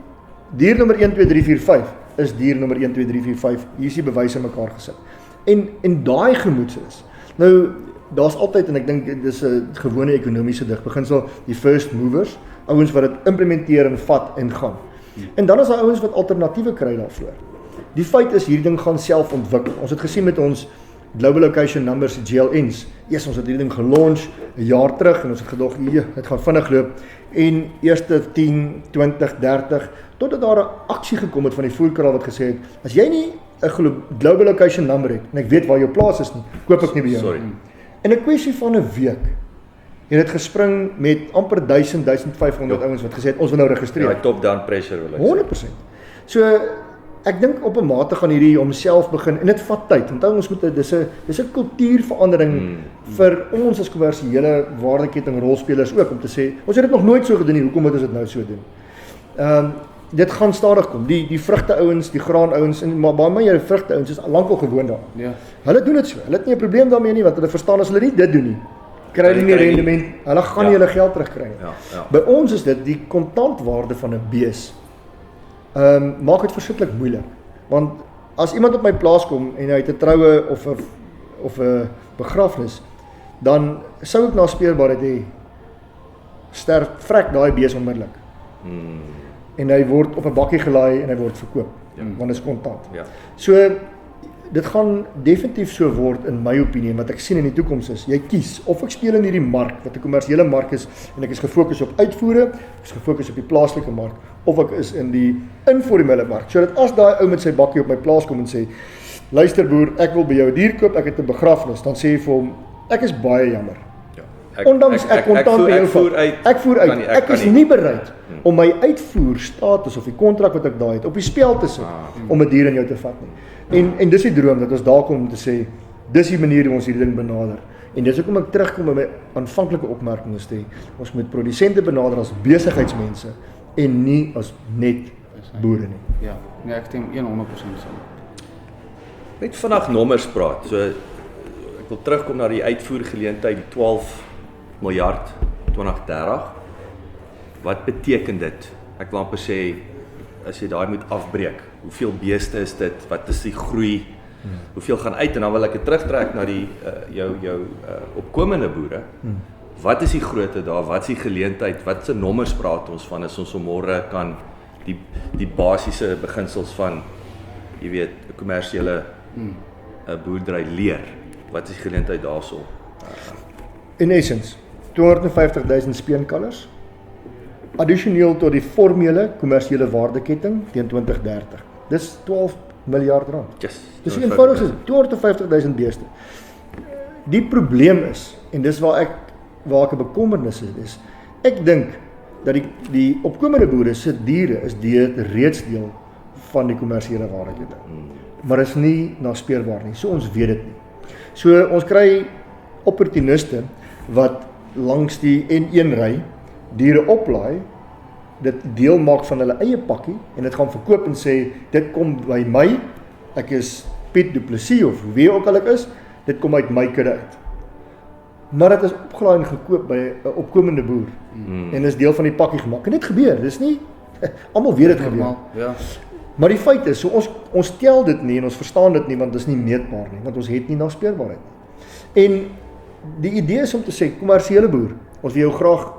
dier nommer 1 2 3 4 5 is dier nommer 1 2 3 4 5. Hier is die bewyse mekaar gesit. En daai gemoedsrus. Nou daar's altyd en ek dink dis 'n gewone ekonomiese digbeginsel, die first movers, ouens wat dit implementeer en vat en gaan. En dan is daar ouens wat alternatiewe kry daarvoor. Die feit is hierdie ding gaan self ontwikkel. Ons het gesien met ons Global Location Numbers, GLNs. Ons het hierdie ding gelaunch 'n jaar terug en ons het gedog, dit gaan vinnig loop. En eerste 10, 20, 30 totdat daar 'n aksie gekom het van die voerkraal wat gesê het, as jy nie 'n Global Location Number het en ek weet waar jou plaas is nie, koop ek nie by jou. Sorry. In 'n kwessie van 'n week het dit gespring met amper 1000, 1500 ouens wat gesê het ons wil nou registreer. Ja, top-down pressure wil ek 100%. So ek dink op 'n mate gaan hierdie homself begin en dit vat tyd. Onthou ons moet dis 'n kultuurverandering vir ons as kommersiële waardeketting rolspelers ook om te sê ons het dit nog nooit so gedoen nie, hoekom moet ons dit nou so doen? Dit gaan stadig kom. Die vrugte ouens, die graan ouens en maar baie meer vrugte ouens is lankal gewoond daaraan. Ja. Hulle doen dit so. Hulle het nie 'n probleem daarmee nie want hulle verstaan as hulle nie dit doen nie, kry hulle nie rendement. Hulle gaan nie hulle geld terugkry nie. Ja. By ons is dit die kontantwaarde van 'n bees. Maak dit verskriklik moeilik. Want as iemand op my plaas kom en hy het 'n troue of 'n begrafnis, dan sou ek na speurbaarheid hê vrek daai bees onmiddellik. En hy word op 'n bakkie gelaai en hy word verkoop. Want dit is kontant. Ja. So dit gaan definitief so word in my opinie, wat ek sien in die toekoms is, jy kies, of ek speel in hierdie mark, wat 'n kommersiële mark is, en ek is gefokus op uitvoere, ek is gefokus op die plaaslike mark, of ek is in die informele mark, sodat as daai ou met sy bakkie op my plaas kom en sê, luister boer, ek wil by jou 'n dier koop, ek het 'n begrafnis, dan sê jy vir hom, ek is baie jammer. Ondanks ek kontant by jou voer uit. Ek voer uit. Ek is nie bereid om my uitvoerstatus of die kontrak wat ek daai het op die spel te sit om 'n dier in jou te vat nie. En dis die droom dat ons daar kom om te sê, dis die manier hoe ons hierdie ding benader. En dis hoekom ek terugkom by my aanvanklike opmerking is te ons moet produsente benader as besigheidsmense en nie as net boere nie. Ja, nee, ek stem 100% saam. Net vandag nommers praat. So ek wil terugkom na die uitvoergeleentheid, die 12 miljard 2030. Wat beteken dit? Ek wil amper sê, as jy daai moet afbreek, hoeveel beeste is dit? Wat is die groei? Hoeveel gaan uit? En dan wil ek dit terugtrek na die jou opkomende boere. Wat is die grootte daar? Wat is die geleentheid? Wat se nommers praat ons van as ons môre kan die basiese beginsels van jy weet 'n kommersiële boerdery leer? Wat is die geleentheid daarso? In essence, 250.000 speenkalvers, addisioneel tot die formele kommersiële waardeketting teen 2030. Dis 12 miljard rand. Yes. Dis eenvoudig is 250.000 beeste. Die probleem is, en dis waar ek 'n bekommernis is, ek dink dat die opkomende boere se diere is reeds deel van die kommersiële waardeketting. Maar is nie naspeurbaar nie. So ons weet dit nie. So ons kry opportuniste wat langs die N1 ry diere oplaai, dit deel maak van hulle eie pakkie en dit gaan verkoop en sê dit kom by my, ek is Piet Du Plessis of wie ook al ek is, dit kom uit my kudde uit. Maar dit is opgelaai en gekoop by 'n opkomende boer en is deel van die pakkie gemaak. En dit gebeur, dis nie almal weet dit gebeur. Ja. Maar die feit is, so ons tel dit nie en ons verstaan dit nie want dit is nie meetbaar nie, want ons het nie naspeurbaarheid nie. En die idee is om te sê, kommersiële boer, ons wil jou graag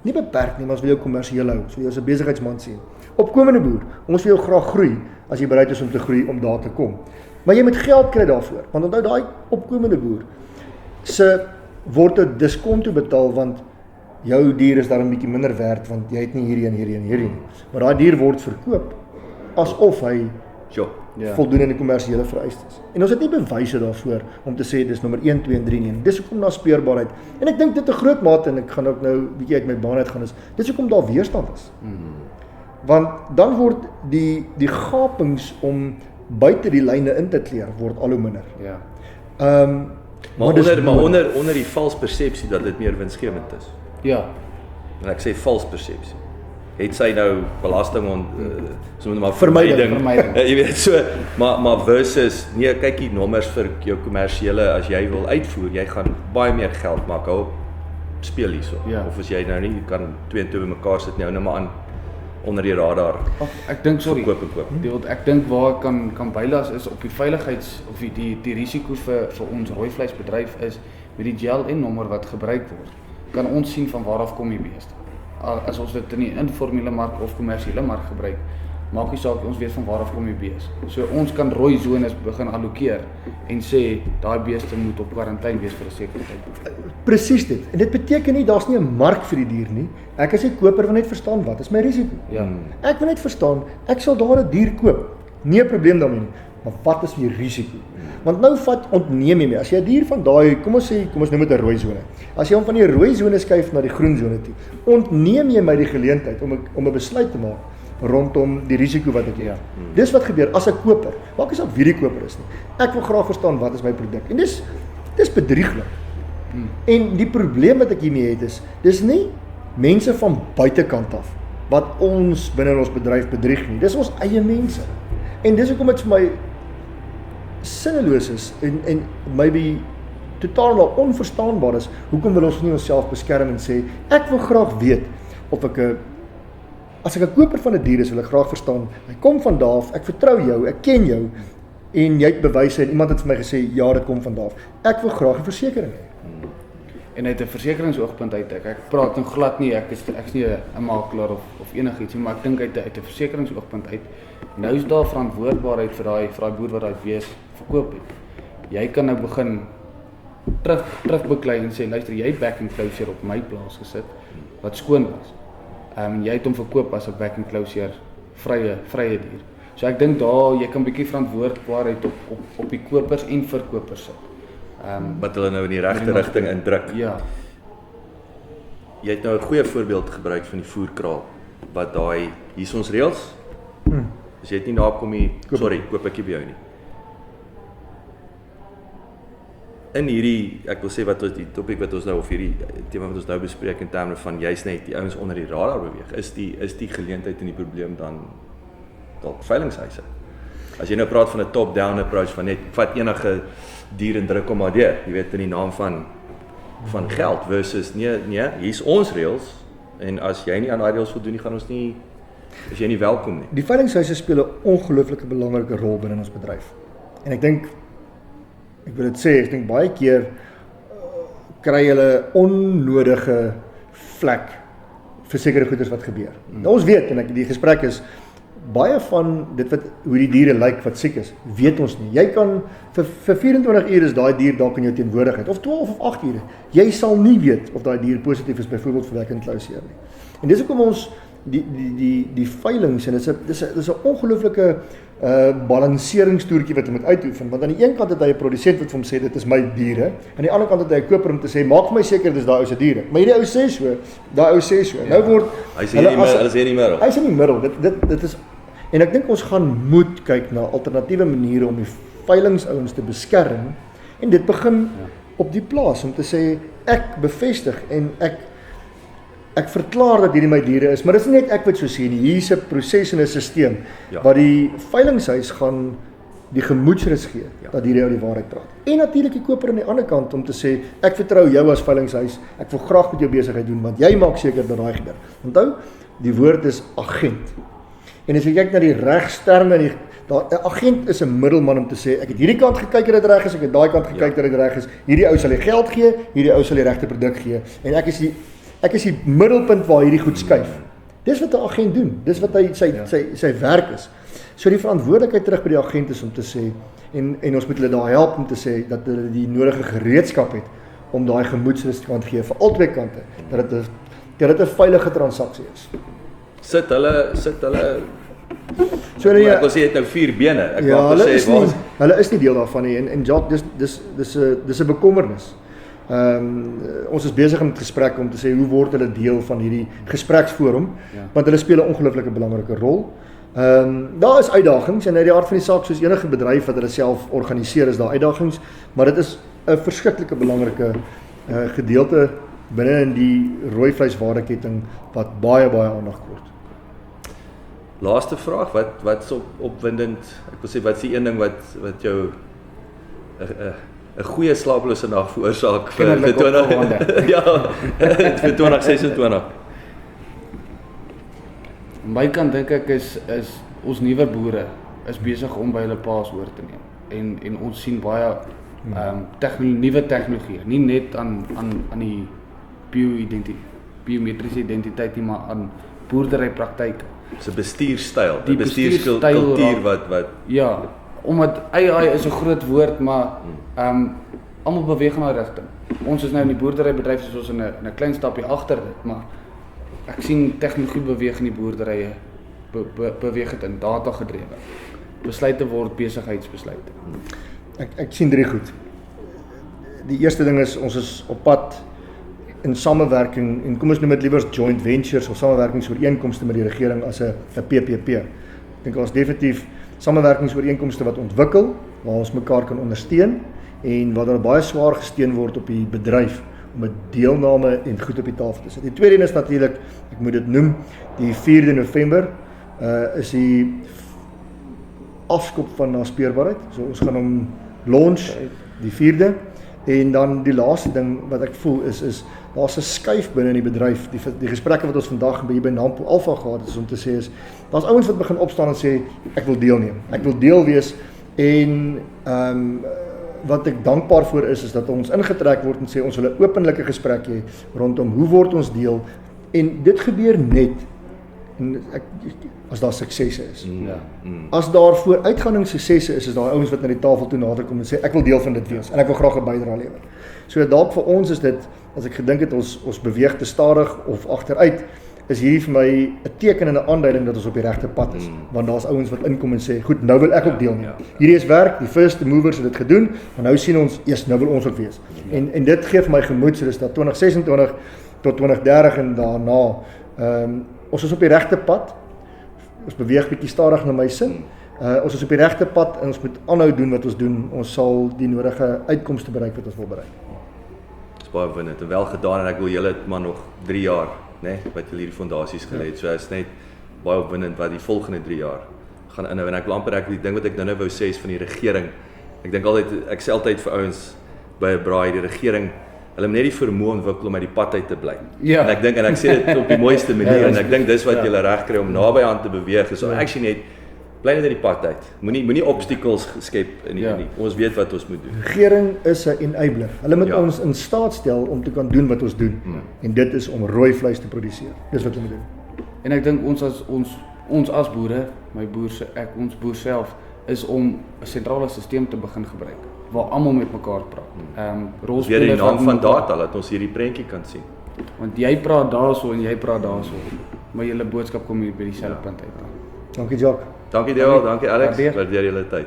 nie beperk nie, maar ons wil jou kommersieel hou, ons wil jou as 'n besigheidsman sien. Opkomende boer, ons wil jou graag groei, as jy bereid is om te groei, om daar te kom. Maar jy moet geld kry daarvoor, want onthou daai opkomende boer, word 'n diskonto betaal, want jou dier is daar 'n bietjie minder werd, want jy het nie hierdie en hierdie en hierdie nie. Maar daai dier word verkoop, asof hy voldoen aan die kommersiële vereistes. En ons het nie bewyse daarvoor om te sê dis nommer 1, 2 en 3 nie. Dis hoekom naspeurbaarheid. En ek dink dit 'n groot mate en ek gaan ook nou bietjie uit my baan uit gaan is. Dis hoekom daar weerstand is. Want dan word die gapings om buite die lyne in te kleer word al hoe minder. Ja. Maar onder die vals persepsie dat dit meer winsgewend is. Ja. En ek sê vals persepsie. Het sy nou belasting so moet maar vermyding. Jy weet so, maar versus nee, kyk die nommers vir jou kommersiële as jy wil uitvoer, jy gaan baie meer geld maak. Hou speel hierso. Ja. Of as jy nou nie kan 2 en 2 bymekaar sit nie, nou maar aan onder die radar. Ek dink koop. Ek dink waar kan bylas is op die veiligheids of die risiko's vir ons rooi vleisbedryf is met die GLN nommer wat gebruik word. Kan ons sien van waar af kom die beeste. As ons dit in die informele mark of kommersiële mark gebruik, maak nie saak ons weet van waar af kom die beeste. So ons kan rooi zones begin allokeer en sê daai beeste moet op kwarantyne wees vir 'n sekere tyd. Presies dit. En dit beteken nie daar's nie 'n mark vir die dier nie. Ek as 'n koper wil net verstaan wat is my risiko. Ja. Ek wil net verstaan, ek sal daar 'n dier koop. Nie 'n probleem daarmee nie. Maar wat is die risiko? Want nou ontneem jy mee. As jy 'n dier van daai, kom ons noem dit 'n rooi sone. As jy hom van die rooi sone skuif na die groen sone toe, ontneem jy my die geleentheid om 'n besluit te maak rondom die risiko wat ek het. Ja. Dis wat gebeur as 'n koper. Maak nie saak wie die koper is nie. Ek wil graag verstaan wat is my produk. En dis bedrieglik. En die probleem wat ek hiermee het is, dis nie mense van buitekant af wat ons binne ons bedryf bedrieg nie. Dis ons eie mense. En dis hoekom dit vir my sinneloos is en maybe totaal onverstaanbaar is, hoekom wil ons nie onsself beskerm en sê, ek wil graag weet, of as ek 'n koper van 'n dier is, wil ek graag verstaan, hy kom van daar af, ek vertrou jou, ek ken jou, en jy het bewyse, en iemand het vir my gesê, ja, dit kom van daar af. Ek wil graag 'n versekering hê. En uit 'n versekeringsoogpunt uit, ek praat nou glad nie, ek is nie 'n makelaar of enigiets nie, maar ek dink uit 'n versekeringsoogpunt uit, nou is daar verantwoordbaarheid vir daai boer wat daai bees verkoop het. Jy kan nou begin terugbeklei en sê, luister, jy het back enclosure op my plaas gesit wat skoon was. Jy het hom verkoop as 'n back enclosure vrye dier. So ek dink daar jy kan bietjie verantwoordbaarheid op die kopers en verkopers sit. Wat hulle nou in die regte rigting indruk. Ja. Jy het nou 'n goeie voorbeeld gebruik van die voerkraal wat daai hier's ons reëls. As jy dit nie nakom nie, koop ek nie by jou nie. In hierdie, ek wil sê wat ons die topik wat ons nou of hierdie tema wat ons nou bespreek in terme van juist net die ouens onder die radar beweeg, is die geleentheid en die probleem dan dalk veilingshuise. As jy nou praat van 'n top-down approach van net vat enige dier en druk hom maar deur, jy weet in die naam van geld versus nee, hier's ons reëls en as jy nie aan daai reëls voldoen nie, gaan ons nie as jy nie welkom nie. Die veilingshuise speel 'n ongelooflike belangrike rol binne ons bedryf. En ek wil dit sê, ek dink baie keer kry hulle onnodige vlek vir sekere goeders wat gebeur. Nou ons weet, en die gesprek is, baie van dit hoe die diere lyk wat siek is, weet ons nie. Jy kan, vir 24 uur is daai dier dalk in jou teenwoordigheid, of 12 of 8 ure. Jy sal nie weet of daai dier positief is, byvoorbeeld vir back enclosure nie. En dis hoekom ons die veilings, en dis 'n ongelooflike balanseringstoertjie wat hy moet uitoefen, want aan die een kant het hy 'n produsent wat vir hom sê dit is my diere, aan die ander kant het hy 'n koper om te sê maak vir my seker dis daai ou se diere. Maar hierdie ou sê so, daai ou sê so. Nou word hy sê in die middel. Hy's in die middel. Dit is, en ek dink ons gaan moet kyk na alternatiewe maniere om die veilingsouens te beskerm, en dit begin op die plaas om te sê ek bevestig en ek verklaar dat hierdie my diere is, maar dit is nie net ek wat so sê nie, hier's 'n proses en 'n stelsel wat die veilingshuis gaan die gemoedsrus gee, dat hierdie ou die waarheid praat. En natuurlik die koper aan die ander kant om te sê, ek vertrou jou as veilingshuis, ek wil graag met jou besigheid doen, want jy maak seker dat daai gebeur. Onthou, die woord is agent. En as jy kyk na die regsterme, 'n agent is 'n middelman om te sê, ek het hierdie kant gekyk dat dit reg is, ek het daai kant gekyk dat dit reg is, hierdie ou sal die geld gee, hierdie ou sal die regte produk gee, en ek is die middelpunt waar hierdie goed skuif. Dis wat 'n agent doen. Dis wat hy sy werk is. So die verantwoordelikheid terug by die agent is om te sê en ons moet hulle daar help om te sê dat hulle die nodige gereedskap het om daai gemoedsrus te kan gee vir albei kante dat dit 'n veilige transaksie is. Sit hulle So ek wil sê jy het nou 4 bene. Ek wil sê hulle is nie deel daarvan nie en Jacques, dis 'n bekommernis. Ons is besig met gesprekke om te sê hoe word hulle deel van hierdie gespreksforum, want hulle speel 'n ongelooflike belangrike rol. Daar is uitdagings en uit die aard van die saak soos enige bedryf wat hulle self organiseer is daar uitdagings, maar dit is 'n verskriklike belangrike gedeelte binne in die rooi vleiswaardeketting wat baie aandag kort. Laaste vraag, wat's opwindend? Ek wil sê wat is die een ding wat jou 'n goeie slapelose nag veroorsaak vir 20 ja, vir 2026. Aan my kant dink ek is ons nuwe boere is besig om by hulle paas oor te neem. En ons sien baie nuwe tegnologie, nie net aan die biometriese identiteit nie, maar aan boerderypraktyke. Dis 'n bestuurstyl, 'n bestuurskultuur wat ja, omdat AI is 'n groot woord, maar almal beweeg in daai rigting. Ons is nou in die boerderybedryf, soos ons in 'n klein stapie agter dit, maar ek sien tegnologie beweeg in die boerderye, beweeg dit in data gedrewe. Besluite word besigheidsbesluite. Ek sien 3 goed. Die eerste ding is ons is op pad in samewerking en kom ons noem dit liewer joint ventures of samewerkingsooreenkomste met die regering as 'n PPP. Ek dink ons definitief samewerkingsooreenkomste wat ontwikkel waar ons mekaar kan ondersteun en waar daar baie swaar gesteun word op die bedryf om 'n deelname en goed op die tafel te sit. Die tweede een is natuurlik, ek moet dit noem, die 4de November is die afskop van naspeurbaarheid. So ons gaan hom launch die 4de en dan die laaste ding wat ek voel is daar's 'n skuif binne in die bedryf. Die gesprekke wat ons vandag by Nampo Alpha gehad het is om te sê daar's ouens wat begin opstaan en sê ek wil deelneem. Ek wil deel wees en wat ek dankbaar voor is dat ons ingetrek word en sê ons wil 'n openlike gesprek hê rondom hoe word ons deel en dit gebeur net en as daar suksesse is. Ja. As daar vooruitgaande suksesse is daar ouens wat na die tafel toe nader kom en sê ek wil deel van dit wees en ek wil graag 'n bydrae lewer. So dalk vir ons is dit, as ek gedink het ons beweeg te stadig of agteruit, is hierdie vir my 'n teken en 'n aanduiding dat ons op die regte pad is. Want daar's ouens wat inkom en sê, goed, nou wil ek ook deelneem. Hierdie is werk, die first movers het dit gedoen, en nou sien ons, nou wil ons ook wees. En dit gee vir my gemoed, dat 2026 tot 2030 en daarna, ons is op die regte pad. Ons beweeg bietjie stadig na my sin. Ons is op die regte pad en ons moet aanhou doen wat ons doen. Ons sal die nodige uitkomste bereik wat ons wil bereik. Dis baie winnend en wel gedaan en ek wil julle maar nog 3 jaar, né, wat julle hierdie fondasies gelê het. So is net baie opwindend wat die volgende 3 jaar gaan inhou en ek wil amper die ding wat ek nou wou sê is van die regering. Ek dink altyd ek sê altyd vir ouens by 'n braai, die regering, hulle moet net die vermoë ontwikkel om uit die pad uit te bly. Ja. En ek dink en ek sê dit op die mooiste manier en ek dink dis wat julle reg kry om naby aan te beweeg. So actually net bly net uit die pad uit. Moenie obstacles skep in die nie. Ons weet wat ons moet doen. Regering is 'n enabler. Hulle moet ons in staat stel om te kan doen wat ons doen. En dit is om rooi vleis te produseer. Dis wat hulle moet doen. En ek dink ons as boere, ons boer self, is om 'n sentrale stelsel te begin gebruik waar almal met mekaar praat. Weer die naam van data dat ons hierdie prentjie kan sien. Want jy praat daarso en jy praat daarso, maar julle boodskap kom hier by dieselfde punt uit. Dankie Jacques. Dankie Dewald, dankie Alex, waardeer julle tyd.